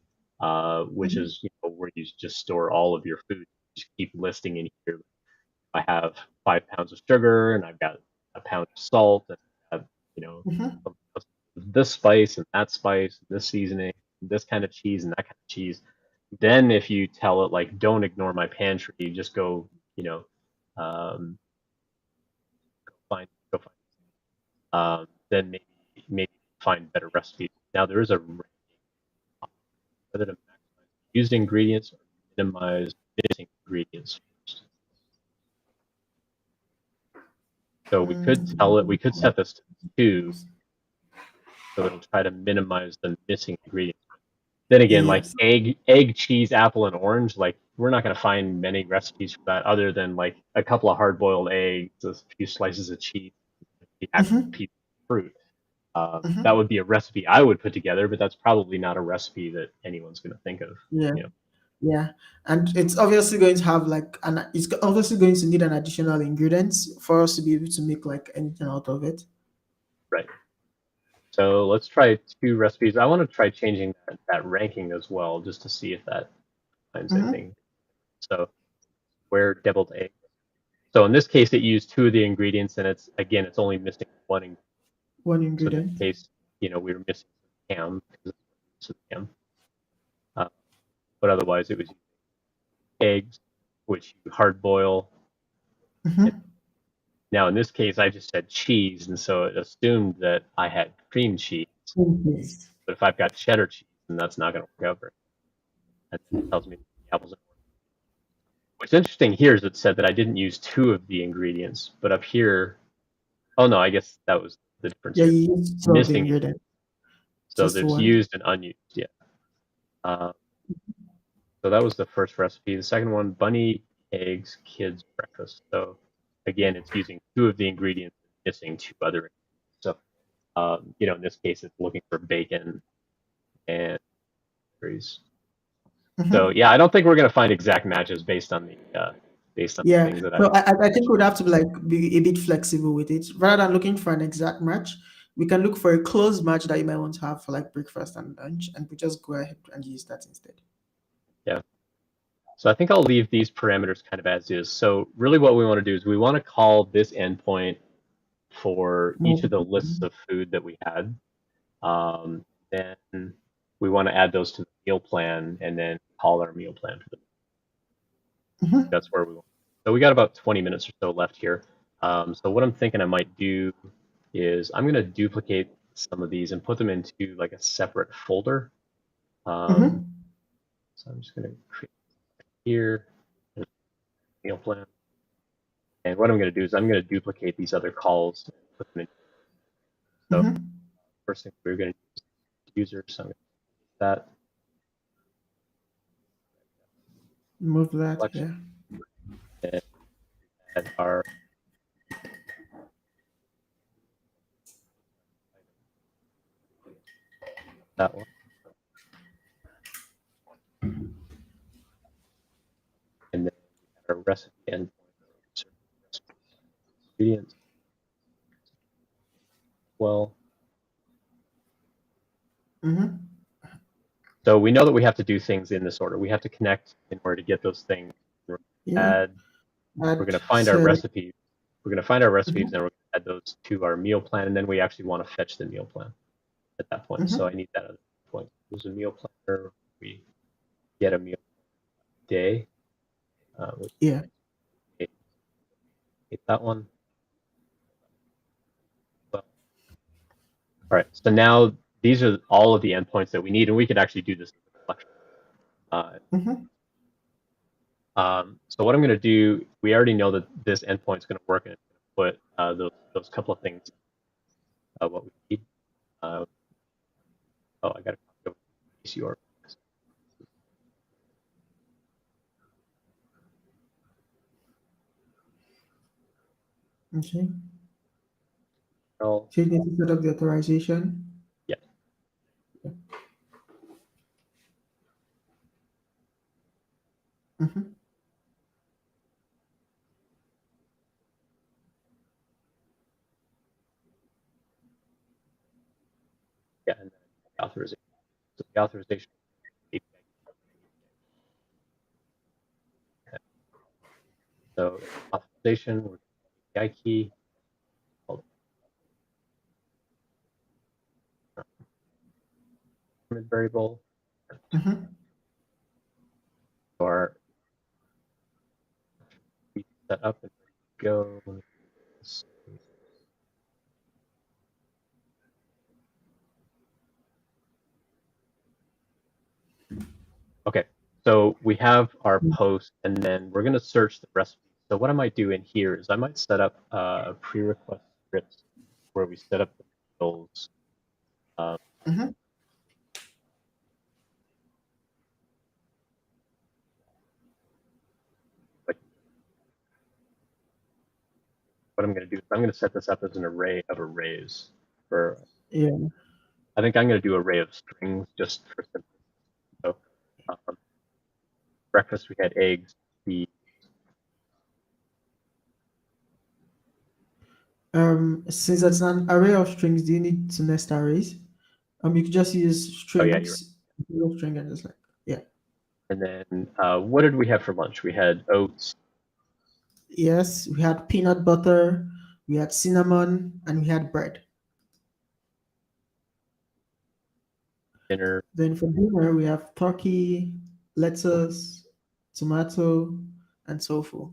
Speaker 1: which
Speaker 2: Mm-hmm.
Speaker 1: is where you just store all of your food, just keep listing in here. I have 5 pounds of sugar and I've got a pound of salt and I have,
Speaker 2: Mm-hmm.
Speaker 1: this spice and that spice, this seasoning, this kind of cheese and that kind of cheese. Then if you tell it like, don't ignore my pantry, just go, you know, um, go find, then maybe find better recipes. Now there is a ranking whether to maximize used ingredients or minimize missing ingredients first. So we could set this to 2, so it'll try to minimize the missing ingredients. Then again, like
Speaker 2: Yes.
Speaker 1: egg, cheese, apple, and orange, like we're not going to find many recipes for that other than like a couple of hard-boiled eggs, a few slices of cheese, the actual
Speaker 2: Mm-hmm.
Speaker 1: piece of fruit. That
Speaker 2: Mm-hmm.
Speaker 1: would be a recipe I would put together, but that's probably not a recipe that anyone's going to think of.
Speaker 2: Yeah.
Speaker 1: You know,
Speaker 2: Yeah. And it's obviously going to have like it's obviously going to need an additional ingredients for us to be able to make like anything out of it.
Speaker 1: right? So let's try 2 recipes. I want to try changing that ranking as well, just to see if that finds
Speaker 2: Mm-hmm.
Speaker 1: anything. So where deviled egg. So in this case, it used 2 of the ingredients, and it's only missing one ingredient.
Speaker 2: One
Speaker 1: So in this
Speaker 2: ingredient.
Speaker 1: case, we were missing some ham because it's ham, uh, but otherwise it was. eggs, which you hard boil. And
Speaker 2: Mm-hmm.
Speaker 1: now in this case, I just said cheese, and so it assumed that I had cream cheese.
Speaker 2: Yes.
Speaker 1: But if I've got cheddar cheese, then that's not going to work out very well. And then it tells me the apples. What's interesting here is it said that I didn't use two of the ingredients, but up here, oh no, I guess that was the difference
Speaker 2: Yeah,
Speaker 1: here.
Speaker 2: you use two of the
Speaker 1: Missing,
Speaker 2: ingredients,
Speaker 1: so
Speaker 2: just
Speaker 1: there's
Speaker 2: one.
Speaker 1: used and unused. Yeah. Uh, so that was the first recipe. The second one, bunny eggs kids breakfast. So again, it's using two of the ingredients, missing two other ingredients. So in this case, it's looking for bacon and berries. So
Speaker 2: Mm-hmm.
Speaker 1: yeah, I don't think we're going to find exact matches based on the
Speaker 2: Yeah.
Speaker 1: things that
Speaker 2: No,
Speaker 1: I've.
Speaker 2: I think we'd have to like be a bit flexible with it. Rather than looking for an exact match, we can look for a close match that you might want to have for like breakfast and lunch, and we just go ahead and use that instead.
Speaker 1: Yeah. So I think I'll leave these parameters kind of as is. So really what we want to do is we want to call this endpoint for each of the lists of food that we had. Then we want to add those to the meal plan and then call our meal plan for them.
Speaker 2: Mm-hmm.
Speaker 1: That's where we want. So we got about 20 minutes or so left here. So what I'm thinking I might do is I'm going to duplicate some of these and put them into like a separate folder. Um,
Speaker 2: Mm-hmm.
Speaker 1: so I'm just going to create here meal plan. And what I'm going to do is I'm going to duplicate these other calls and put them in. So
Speaker 2: Mm-hmm.
Speaker 1: first thing we're going to use user. So I'm going to use that
Speaker 2: Move that.
Speaker 1: selection
Speaker 2: Yeah.
Speaker 1: and add our that one. And then our recipe endpoint ingredients. Well,
Speaker 2: Mm-hmm.
Speaker 1: so we know that we have to do things in this order. We have to connect in order to get those things. We're
Speaker 2: Yeah.
Speaker 1: add. We're going
Speaker 2: Add
Speaker 1: to find our
Speaker 2: said.
Speaker 1: recipes. We're going to find our recipes,
Speaker 2: Mm-hmm.
Speaker 1: and we're going to add those to our meal plan, and then we actually want to fetch the meal plan at that point. So I
Speaker 2: Mm-hmm.
Speaker 1: need that other point. There's a meal planner. We get a meal day. We
Speaker 2: Yeah.
Speaker 1: get that one. Well, all right. So now these are all of the endpoints that we need, and we could actually do this as a collection. Uh,
Speaker 2: Mm-hmm.
Speaker 1: so what I'm going to do, we already know that this endpoint is going to work, and it's going to put those couple of things, what we need. Uh, I got to go PCR.
Speaker 2: Okay.
Speaker 1: Well,
Speaker 2: So you need to set up the authorization.
Speaker 1: yeah,
Speaker 2: Mm-hmm.
Speaker 1: yeah, and then the authorization. So the authorization API. Okay. So authorization, we're API key, called variable,
Speaker 2: Mm-hmm.
Speaker 1: or we set up and go. Okay, so we have our post, and then we're going to search the recipe. So what I might do in here is I might set up a pre-request script where we set up the fields. Um,
Speaker 2: Mm-hmm.
Speaker 1: but what I'm going to do is I'm going to set this up as an array of arrays. For
Speaker 2: Yeah.
Speaker 1: I think I'm going to do array of strings just for simplicity. So breakfast we had eggs. The
Speaker 2: Since it's an array of strings, do you need to nest arrays? You could just use
Speaker 1: oh yeah, you're right.
Speaker 2: strings, single string, and just like yeah.
Speaker 1: And then what did we have for lunch? We had oats,
Speaker 2: Yes, we had peanut butter, we had cinnamon, and we had bread.
Speaker 1: dinner.
Speaker 2: Then for dinner, we have turkey, lettuce, tomato, and tofu.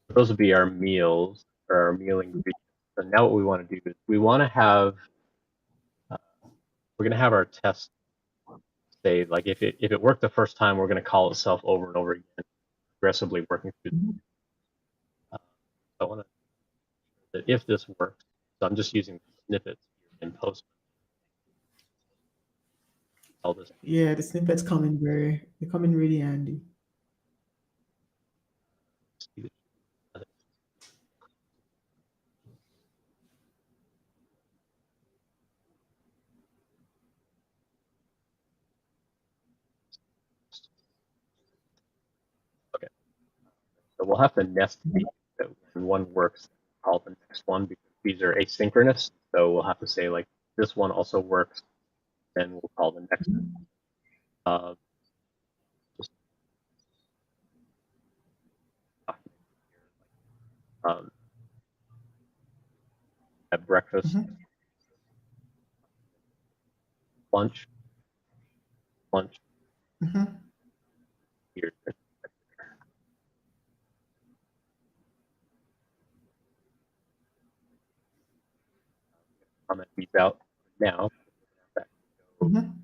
Speaker 1: Those would be our meals or our meal ingredients. So now what we want to do is we want to have we're going to have our test say like if it worked the first time, we're going to call itself over and over again, aggressively working through.
Speaker 2: Mhm.
Speaker 1: I want to that if this works, so I'm just using snippets here in Postman. All this.
Speaker 2: Yeah, the snippets they come in really handy.
Speaker 1: Okay, so we'll have to nest
Speaker 2: Mhm.
Speaker 1: these that when one works, call the next one because these are asynchronous. So we'll have to say like this one also works, then we'll call the next.
Speaker 2: Mhm.
Speaker 1: Uh, just um, at breakfast,
Speaker 2: Mhm.
Speaker 1: lunch, lunch
Speaker 2: Mhm.
Speaker 1: here. Comment these out now.
Speaker 2: Mhm.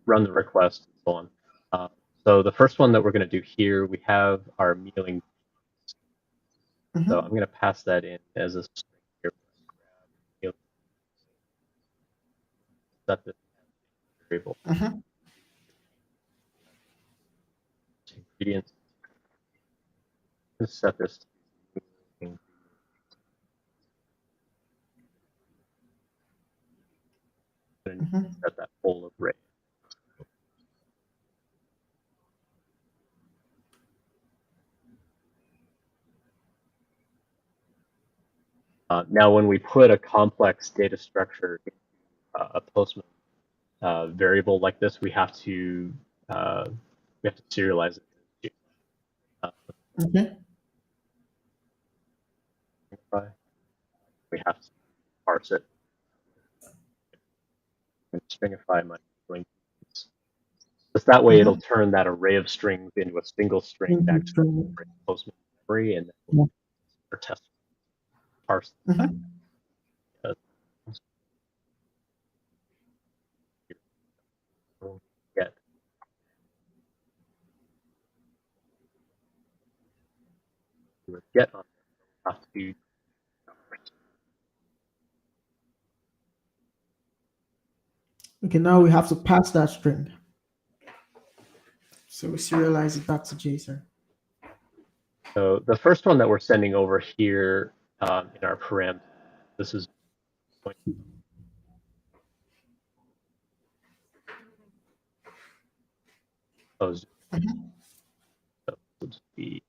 Speaker 1: Run the request and so on. Uh, so the first one that we're going to do here, we have our mealing. So I'm
Speaker 2: Mhm.
Speaker 1: going to pass that in as a string here. Set this variable
Speaker 2: Mhm.
Speaker 1: ingredients. Let's set this to and
Speaker 2: Mhm.
Speaker 1: set that whole array. Now, when we put a complex data structure in a Postman variable like this, uh, we have to serialize it. Uh,
Speaker 2: Okay.
Speaker 1: we have to parse it and stringify my link. Just that way, it'll
Speaker 2: Mhm.
Speaker 1: turn that array of strings into a single string to
Speaker 2: English
Speaker 1: actually
Speaker 2: training.
Speaker 1: bring Postman memory, and then
Speaker 2: Yeah.
Speaker 1: our test parse that.
Speaker 2: Mhm.
Speaker 1: Uh, get get on have to
Speaker 2: Okay, now we have to pass that string. So we serialize it back to JSON.
Speaker 1: so the first one that we're sending over here in our param, this is going to be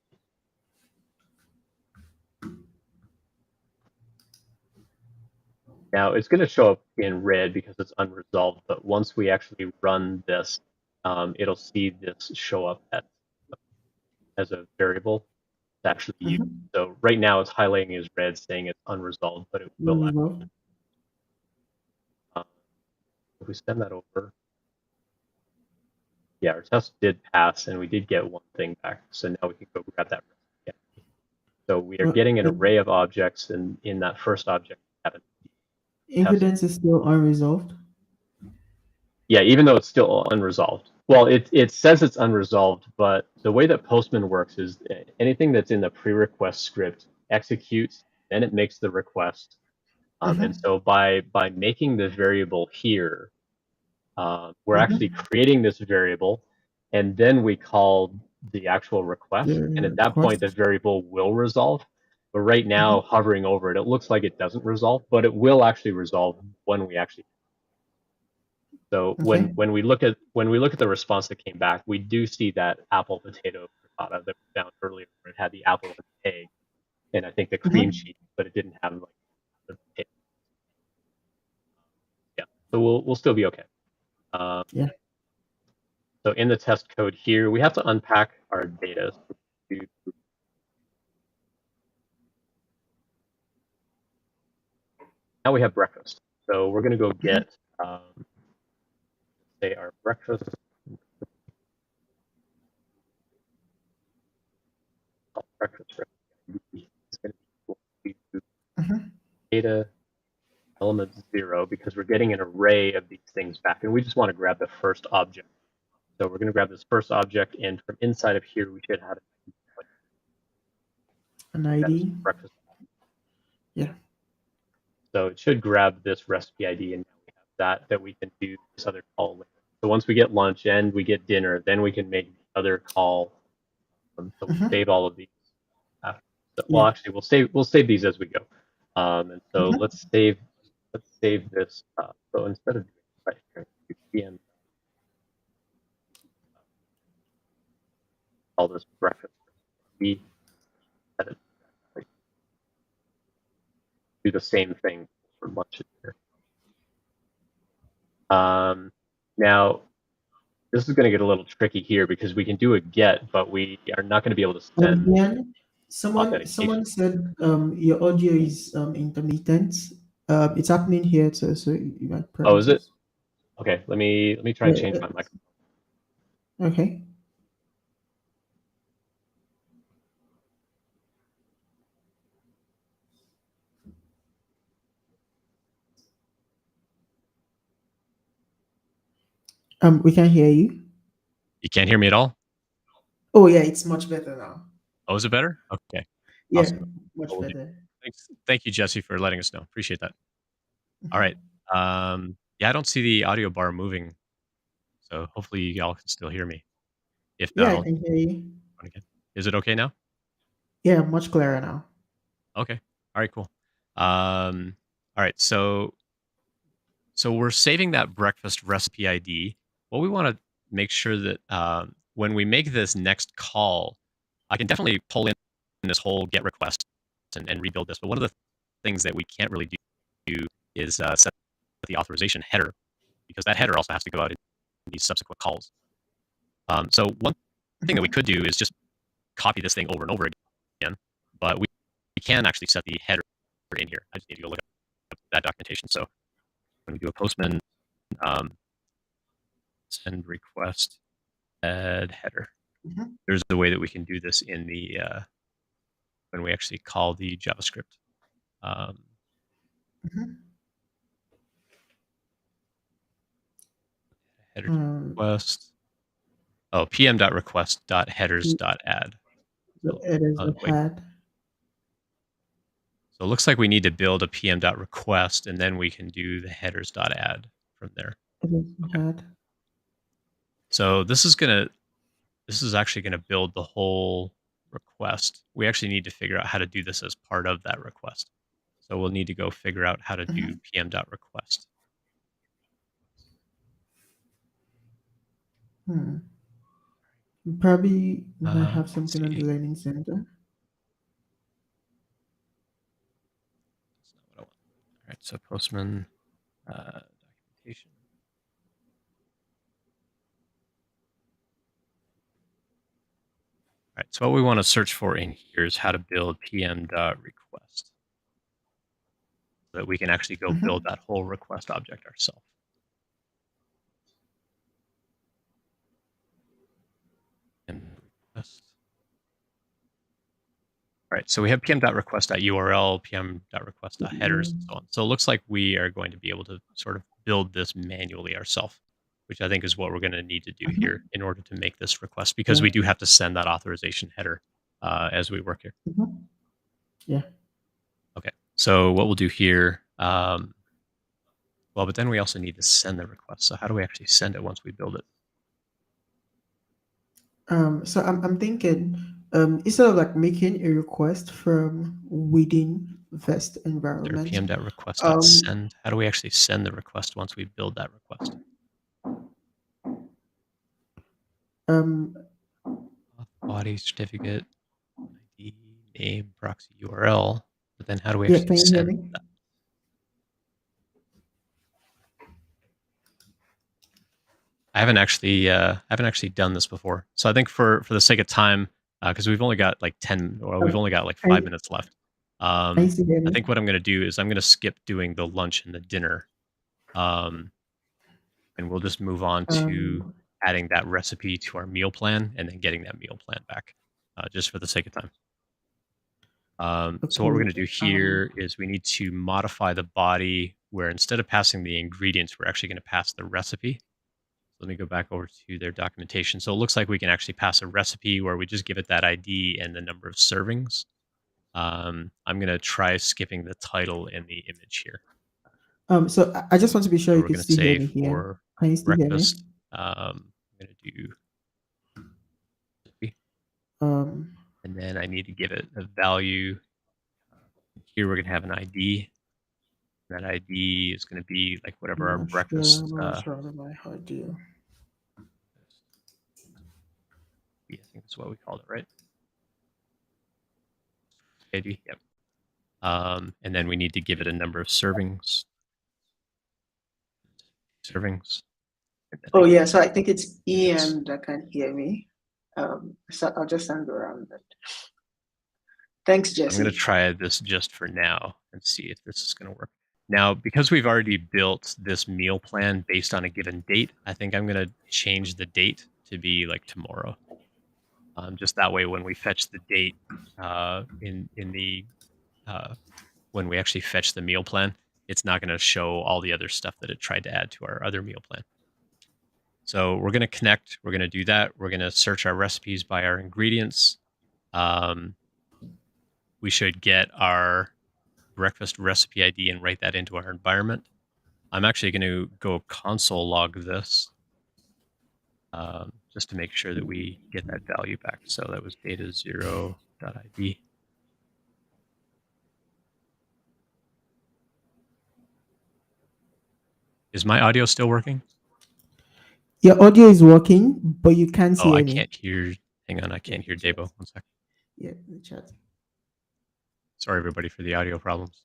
Speaker 1: now it's going to show up in red because it's unresolved, but once we actually run this, it'll see this show up as a variable to actually use.
Speaker 2: Mhm.
Speaker 1: So right now it's highlighting as red saying it's unresolved, but it will.
Speaker 2: Well,
Speaker 1: Uh, if we send that over, yeah, our test did pass and we did get one thing back. So now we can go grab that. Yeah. So we are
Speaker 2: but
Speaker 1: getting an
Speaker 2: the
Speaker 1: array of objects, and in that first object, we have a test.
Speaker 2: evidence is still unresolved.
Speaker 1: Yeah, even though it's still unresolved. Well, it says it's unresolved, but the way that Postman works is anything that's in the pre-request script executes, then it makes the request. And
Speaker 2: Mhm.
Speaker 1: so by making the variable here, we're actually
Speaker 2: Mhm.
Speaker 1: creating this variable, and then we call the actual request. And
Speaker 2: The
Speaker 1: at that point, the
Speaker 2: request.
Speaker 1: variable will resolve. But right now,
Speaker 2: Mhm.
Speaker 1: hovering over it, it looks like it doesn't resolve, but it will actually resolve when we actually. So
Speaker 2: Okay.
Speaker 1: when we look at the response that came back, we do see that apple potato frittata that we found earlier, where it had the apple and the egg, and I think the cream
Speaker 2: Mhm.
Speaker 1: cheese, but it didn't have like the potato. Yeah, so we'll still be okay. Um,
Speaker 2: Yeah.
Speaker 1: so in the test code here, we have to unpack our data. So now we have breakfast. So we're going to go get, say say our breakfast recipe is going to be equal to
Speaker 2: Mhm.
Speaker 1: data element 0 because we're getting an array of these things back, and we just want to grab the first object. So we're going to grab this first object, and from inside of here, we should have
Speaker 2: An
Speaker 1: that is
Speaker 2: ID.
Speaker 1: breakfast.
Speaker 2: Yeah.
Speaker 1: So it should grab this recipe ID, and now we have that we can do this other call later. So once we get lunch and we get dinner, then we can make the other call. So we'll
Speaker 2: Mhm.
Speaker 1: save all of these. After. So, well,
Speaker 2: Yeah.
Speaker 1: actually, we'll save these as we go. And so
Speaker 2: Mhm.
Speaker 1: let's save this. So instead of doing right here, PM call this breakfast. We edit, like, do the same thing for lunch and dinner. Now, this is going to get a little tricky here because we can do a get, but we are not going to be able to send
Speaker 2: Ian, someone
Speaker 1: authentication.
Speaker 2: said your audio is intermittent. It's happening here too, so you might
Speaker 1: Oh,
Speaker 2: probably
Speaker 1: is it?
Speaker 2: just
Speaker 1: Okay, let me try and
Speaker 2: yeah.
Speaker 1: change my mic.
Speaker 2: Okay. We can hear you.
Speaker 3: You can't hear me at all?
Speaker 2: Oh yeah, it's much better now.
Speaker 3: Oh, is it better? Okay,
Speaker 2: Yeah,
Speaker 3: awesome.
Speaker 2: much
Speaker 3: Well,
Speaker 2: better.
Speaker 3: thanks. Thank you, Jesse, for letting us know. Appreciate that. All
Speaker 2: Mhm.
Speaker 3: right. Yeah, I don't see the audio bar moving, so hopefully y'all can still hear me. If
Speaker 2: Yeah,
Speaker 3: not,
Speaker 2: I
Speaker 3: I'll
Speaker 2: can hear you.
Speaker 3: run again. Is it okay now?
Speaker 2: Yeah, much clearer now.
Speaker 3: Okay. All right, cool. All right, so we're saving that breakfast recipe ID. What we want to make sure that when we make this next call, I can definitely pull in this whole get request and rebuild this. But one of the things that we can't really do is set the authorization header because that header also has to go out in these subsequent calls. So one thing that we
Speaker 2: Mhm.
Speaker 3: could do is just copy this thing over and over again, but we can actually set the header in here. I just need to go look up that documentation. So when we do a Postman send request add header,
Speaker 2: Mhm.
Speaker 3: there's a way that we can do this in the when we actually call the JavaScript.
Speaker 2: Mhm.
Speaker 3: Header
Speaker 2: Um,
Speaker 3: request. Oh, pm.request.headers.add. So,
Speaker 2: it is a
Speaker 3: wait.
Speaker 2: pad.
Speaker 3: So it looks like we need to build a pm.request and then we can do the headers.add from there.
Speaker 2: It is a
Speaker 3: Okay.
Speaker 2: pad.
Speaker 3: So this is actually gonna build the whole request. We actually need to figure out how to do this as part of that request. So we'll need to go figure out how to do
Speaker 2: Mhm.
Speaker 3: pm.request.
Speaker 2: Hmm. Probably might have
Speaker 3: Let's
Speaker 2: something on the
Speaker 3: see.
Speaker 2: learning center.
Speaker 3: That's not what I want. All right, so Postman documentation. All right, so what we want to search for in here is how to build pm.request so that we can actually go build
Speaker 2: Mhm.
Speaker 3: that whole request object ourselves. And request. All right, so we have pm.request.url, pm.request.headers, and so on. So it looks like we are going to be able to sort of build this manually ourselves, which I think is what we're going to need to do here
Speaker 2: Mhm.
Speaker 3: in order to make this request, because we
Speaker 2: Yeah.
Speaker 3: do have to send that authorization header as we work here.
Speaker 2: Mhm. Yeah.
Speaker 3: Okay, so what we'll do here, well, but then we also need to send the request. So how do we actually send it once we build it?
Speaker 2: So I'm thinking, instead of like making a request from within Vest
Speaker 3: There,
Speaker 2: environment, um,
Speaker 3: pm.request.send. How do we actually send the request once we build that request?
Speaker 2: um,
Speaker 3: Body, certificate, ID, name, proxy URL. But then how do we
Speaker 2: yeah,
Speaker 3: actually
Speaker 2: can you hear
Speaker 3: send
Speaker 2: me?
Speaker 3: that? I haven't actually done this before. So I think for the sake of time, because we've only got like 10, or we've only got like
Speaker 2: I
Speaker 3: 5 minutes left.
Speaker 2: I see hear
Speaker 3: I
Speaker 2: me.
Speaker 3: think what I'm going to do is I'm going to skip doing the lunch and the dinner. Um, and we'll just move on to adding that recipe to our meal plan and then getting that meal plan back, just for the sake of time. So what we're going to do here is we need to modify the body where instead of passing the ingredients, we're actually going to pass the recipe. Let me go back over to their documentation. So it looks like we can actually pass a recipe where we just give it that ID and the number of servings. I'm going to try skipping the title in the image here.
Speaker 2: So I just want to be sure
Speaker 3: So
Speaker 2: you
Speaker 3: we're
Speaker 2: can
Speaker 3: going to
Speaker 2: still hear
Speaker 3: say
Speaker 2: me here.
Speaker 3: for
Speaker 2: Can you still hear me?
Speaker 3: breakfast, I'm going to do, and then I need to give it a value. Here we're going to have an ID. That ID is going to be like whatever our breakfast.
Speaker 2: I'm not sure about my ID.
Speaker 3: I think that's what we called it, right? ID, yep. And then we need to give it a number of servings.
Speaker 2: Oh yeah, so I think it's Ian that can hear me. So I'll just send around that. Thanks, Jesse.
Speaker 3: I'm going to try this just for now and see if this is going to work. Now, because we've already built this meal plan based on a given date, I think I'm going to change the date to be like tomorrow. Just that way, when we fetch the date when we actually fetch the meal plan, it's not going to show all the other stuff that it tried to add to our other meal plan. So we're going to connect. We're going to do that. We're going to search our recipes by our ingredients. We should get our breakfast recipe ID and write that into our environment. I'm actually going to go console log this just to make sure that we get that value back. So that was data 0.id. Is my audio still working?
Speaker 2: Your audio is working, but you can't see any.
Speaker 3: I can't hear. Hang on, I can't hear Debo. 1 second.
Speaker 2: Yeah, in the chat.
Speaker 3: Sorry, everybody, for the audio problems.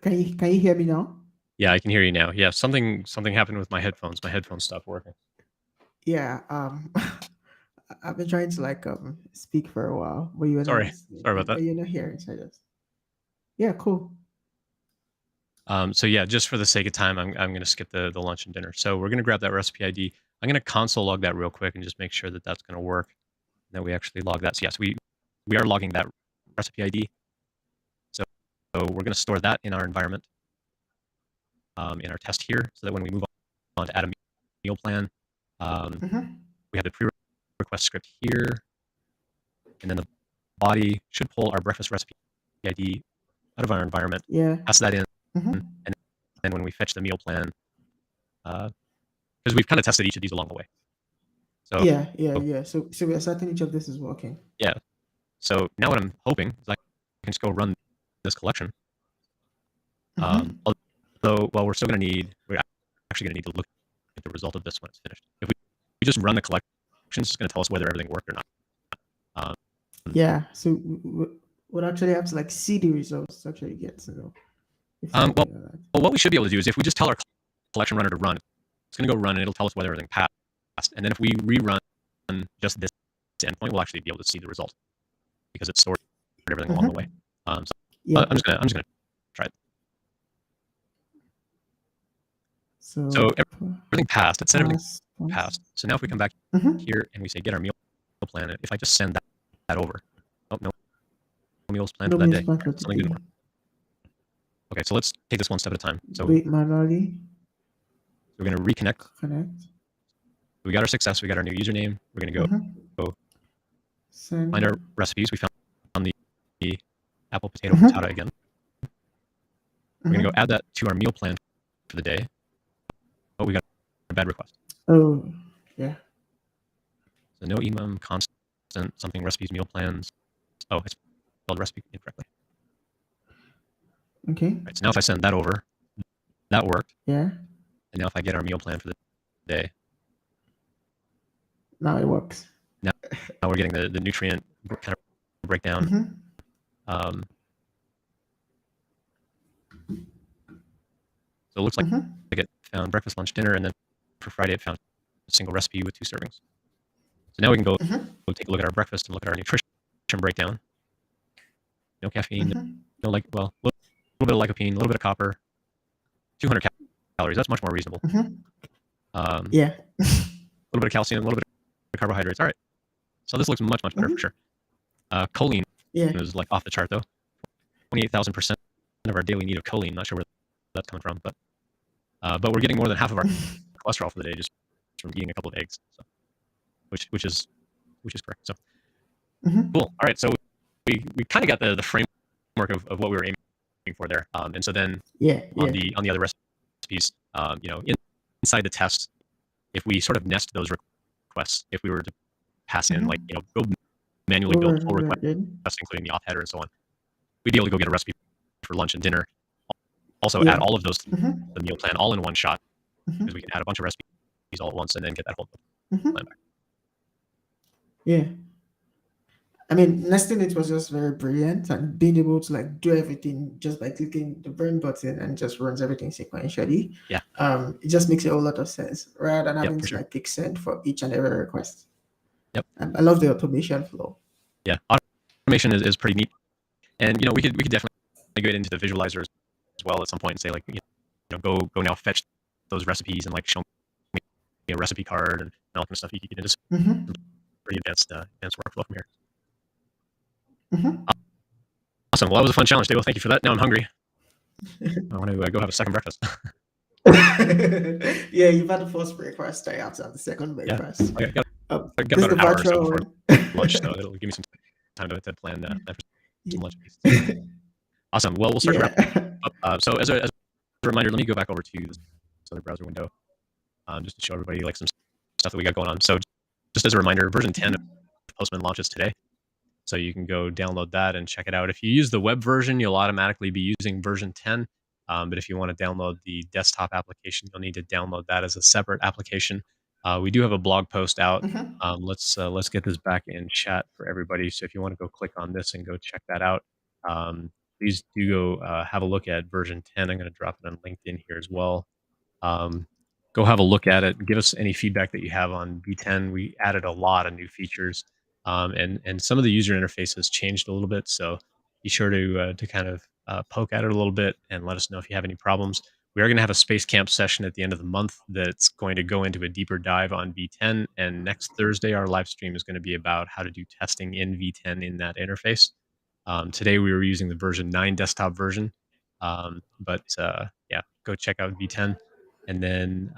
Speaker 2: Can you hear me now?
Speaker 3: Yeah, I can hear you now. Yeah, something happened with my headphones. My headphones stopped working.
Speaker 2: Yeah. I've been trying to speak for a while, but you're
Speaker 3: sorry about that.
Speaker 2: But you're not hearing, so just yeah, cool.
Speaker 3: So yeah, just for the sake of time, I'm going to skip the lunch and dinner. So we're going to grab that recipe ID. I'm going to console log that real quick and just make sure that that's going to work. And that we actually log that. So yes, we are logging that recipe ID. So we're going to store that in our environment, in our test here, so that when we move on to add a meal plan, we have the pre-request script here, and then the body should pull our breakfast recipe ID out of our environment.
Speaker 2: Yeah.
Speaker 3: Pass that in, and then when we fetch the meal plan, because we've kind of tested each of these along the way. So
Speaker 2: yeah. So we're certain each of this is working.
Speaker 3: Yeah. So now what I'm hoping is I can just go run this collection. Although, well, we're actually going to need to look at the result of this when it's finished. If we just run the collection, it's going to tell us whether everything worked or not.
Speaker 2: Yeah. So we'll actually have to see the results to actually get to know.
Speaker 3: Well, what we should be able to do is if we just tell our collection runner to run, it's going to go run and it'll tell us whether everything passed. And then if we rerun just this endpoint, we'll actually be able to see the result because it's stored everything along the way. I'm just gonna try it. So everything passed. It said everything passed. So now if we come back here and we say get our meal plan, if I just send that over, no meals planned for that day. Something didn't work. Okay, so let's take this one step at a time. So
Speaker 2: wait manually.
Speaker 3: We're going to reconnect.
Speaker 2: Connect.
Speaker 3: We got our success. We got our new username. We're going to go find our recipes. We found the apple potato frittata again. We're going to go add that to our meal plan for the day. Oh, we got a bad request.
Speaker 2: Oh, yeah.
Speaker 3: So no emum, constant, something recipes, meal plans. Oh, I spelled recipe incorrectly.
Speaker 2: Okay.
Speaker 3: Right, so now if I send that over, that worked.
Speaker 2: Yeah.
Speaker 3: And now if I get our meal plan for the day.
Speaker 2: Now it works.
Speaker 3: Now we're getting the nutrient kind of breakdown. So it looks like it found breakfast, lunch, dinner, and then for Friday it found a single recipe with 2 servings. So now we can go take a look at our breakfast and look at our nutrition breakdown. No caffeine, a little bit of lycopene, a little bit of copper, 200 calories. That's much more reasonable.
Speaker 2: Yeah.
Speaker 3: A little bit of calcium, a little bit of carbohydrates. All right. So this looks much better for sure. Choline
Speaker 2: Yeah.
Speaker 3: is like off the chart though. 28,000% of our daily need of choline. Not sure where that's coming from, but we're getting more than half of our cholesterol for the day just from eating a couple of eggs. So, which is correct. So cool. All right. So we kind of got the framework of what we were aiming for there. And so then on the other recipes, inside the test, if we sort of nest those requests, if we were to pass in manually build pull requests, including the auth header and so on, we'd be able to go get a recipe for lunch and dinner. Also add all of those to the meal plan all in one shot, because we can add a bunch of recipes all at once and then get that whole plan back.
Speaker 2: Yeah. I mean, nesting it was just very brilliant, and being able to like do everything just by clicking the burn button and just runs everything sequentially.
Speaker 3: Yeah.
Speaker 2: It just makes a whole lot of sense rather than having to
Speaker 3: sure.
Speaker 2: like click send for each and every request.
Speaker 3: Yep.
Speaker 2: I love the automation flow.
Speaker 3: Yeah. Automation is pretty neat. And we could definitely get into the visualizer as well at some point and say, like, go now fetch those recipes and like show me a recipe card and all that kind of stuff. You can get into some pretty advanced workflow from here. Awesome. Well, that was a fun challenge, Debo. Thank you for that. Now I'm hungry. I want to go have a second breakfast.
Speaker 2: Yeah, you've had the first breakfast. I have to have the second breakfast.
Speaker 3: I got
Speaker 2: this
Speaker 3: about an hour or so
Speaker 2: virtual
Speaker 3: before lunch, so it'll give me some time to plan for some lunch pieces. Awesome. Well, we'll start to wrap up. So as a reminder, let me go back over to this other browser window, just to show everybody like some stuff that we got going on. So just as a reminder, version 10 of Postman launches today. So you can go download that and check it out. If you use the web version, you'll automatically be using version 10. But if you want to download the desktop application, you'll need to download that as a separate application. We do have a blog post out. Let's get this back in chat for everybody. So if you want to go click on this and go check that out, please do go have a look at version 10. I'm going to drop it on LinkedIn here as well. Go have a look at it. Give us any feedback that you have on V10. We added a lot of new features. And some of the user interface has changed a little bit, so be sure to kind of poke at it a little bit and let us know if you have any problems. We are going to have a Space Camp session at the end of the month that's going to go into a deeper dive on V10, and next Thursday our live stream is going to be about how to do testing in V10 in that interface. Today we were using the version 9 desktop version, but yeah, go check out V10. And then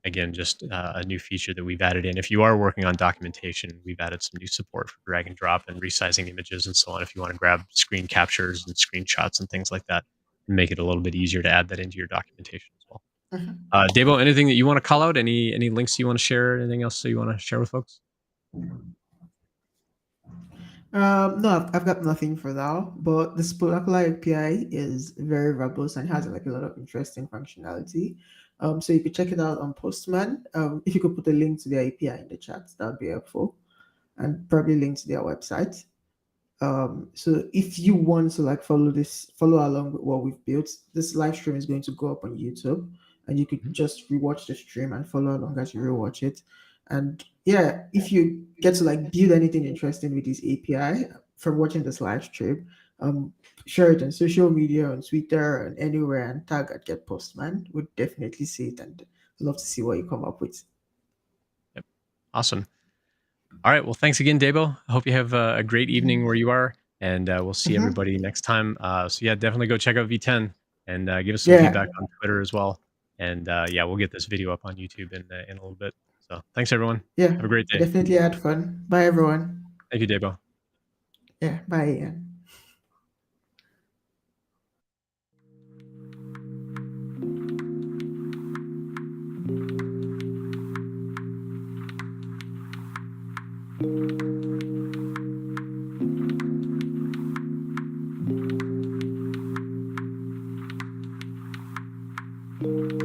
Speaker 3: again, just a new feature that we've added in. If you are working on documentation, we've added some new support for drag and drop and resizing images and so on. If you want to grab screen captures and screenshots and things like that, and make it a little bit easier to add that into your documentation as well. Debo, anything that you want to call out? Any links you want to share? Anything else that you want to share with folks?
Speaker 2: No, I've got nothing for now, but the Spoonacular API is very robust and has like a lot of interesting functionality. So you could check it out on Postman. If you could put a link to their API in the chat, that would be helpful, and probably link to their website. So if you want to like follow along with what we've built, this live stream is going to go up on YouTube, and you could just rewatch the stream and follow along as you rewatch it. And yeah, if you get to like build anything interesting with this API from watching this live stream, share it on social media, on Twitter, and anywhere, and tag at Get Postman. We'd definitely see it, and love to see what you come up with.
Speaker 3: Yep. Awesome. All right. Well, thanks again, Debo. I hope you have a great evening where you are, and we'll see everybody next time. So yeah, definitely go check out V10 and give us some feedback on Twitter as well. And yeah, we'll get this video up on YouTube in a little bit. So thanks, everyone.
Speaker 2: Yeah,
Speaker 3: have a great day.
Speaker 2: Definitely had fun. Bye, everyone.
Speaker 3: Thank you, Debo.
Speaker 2: Yeah, bye, Ian. Thank you.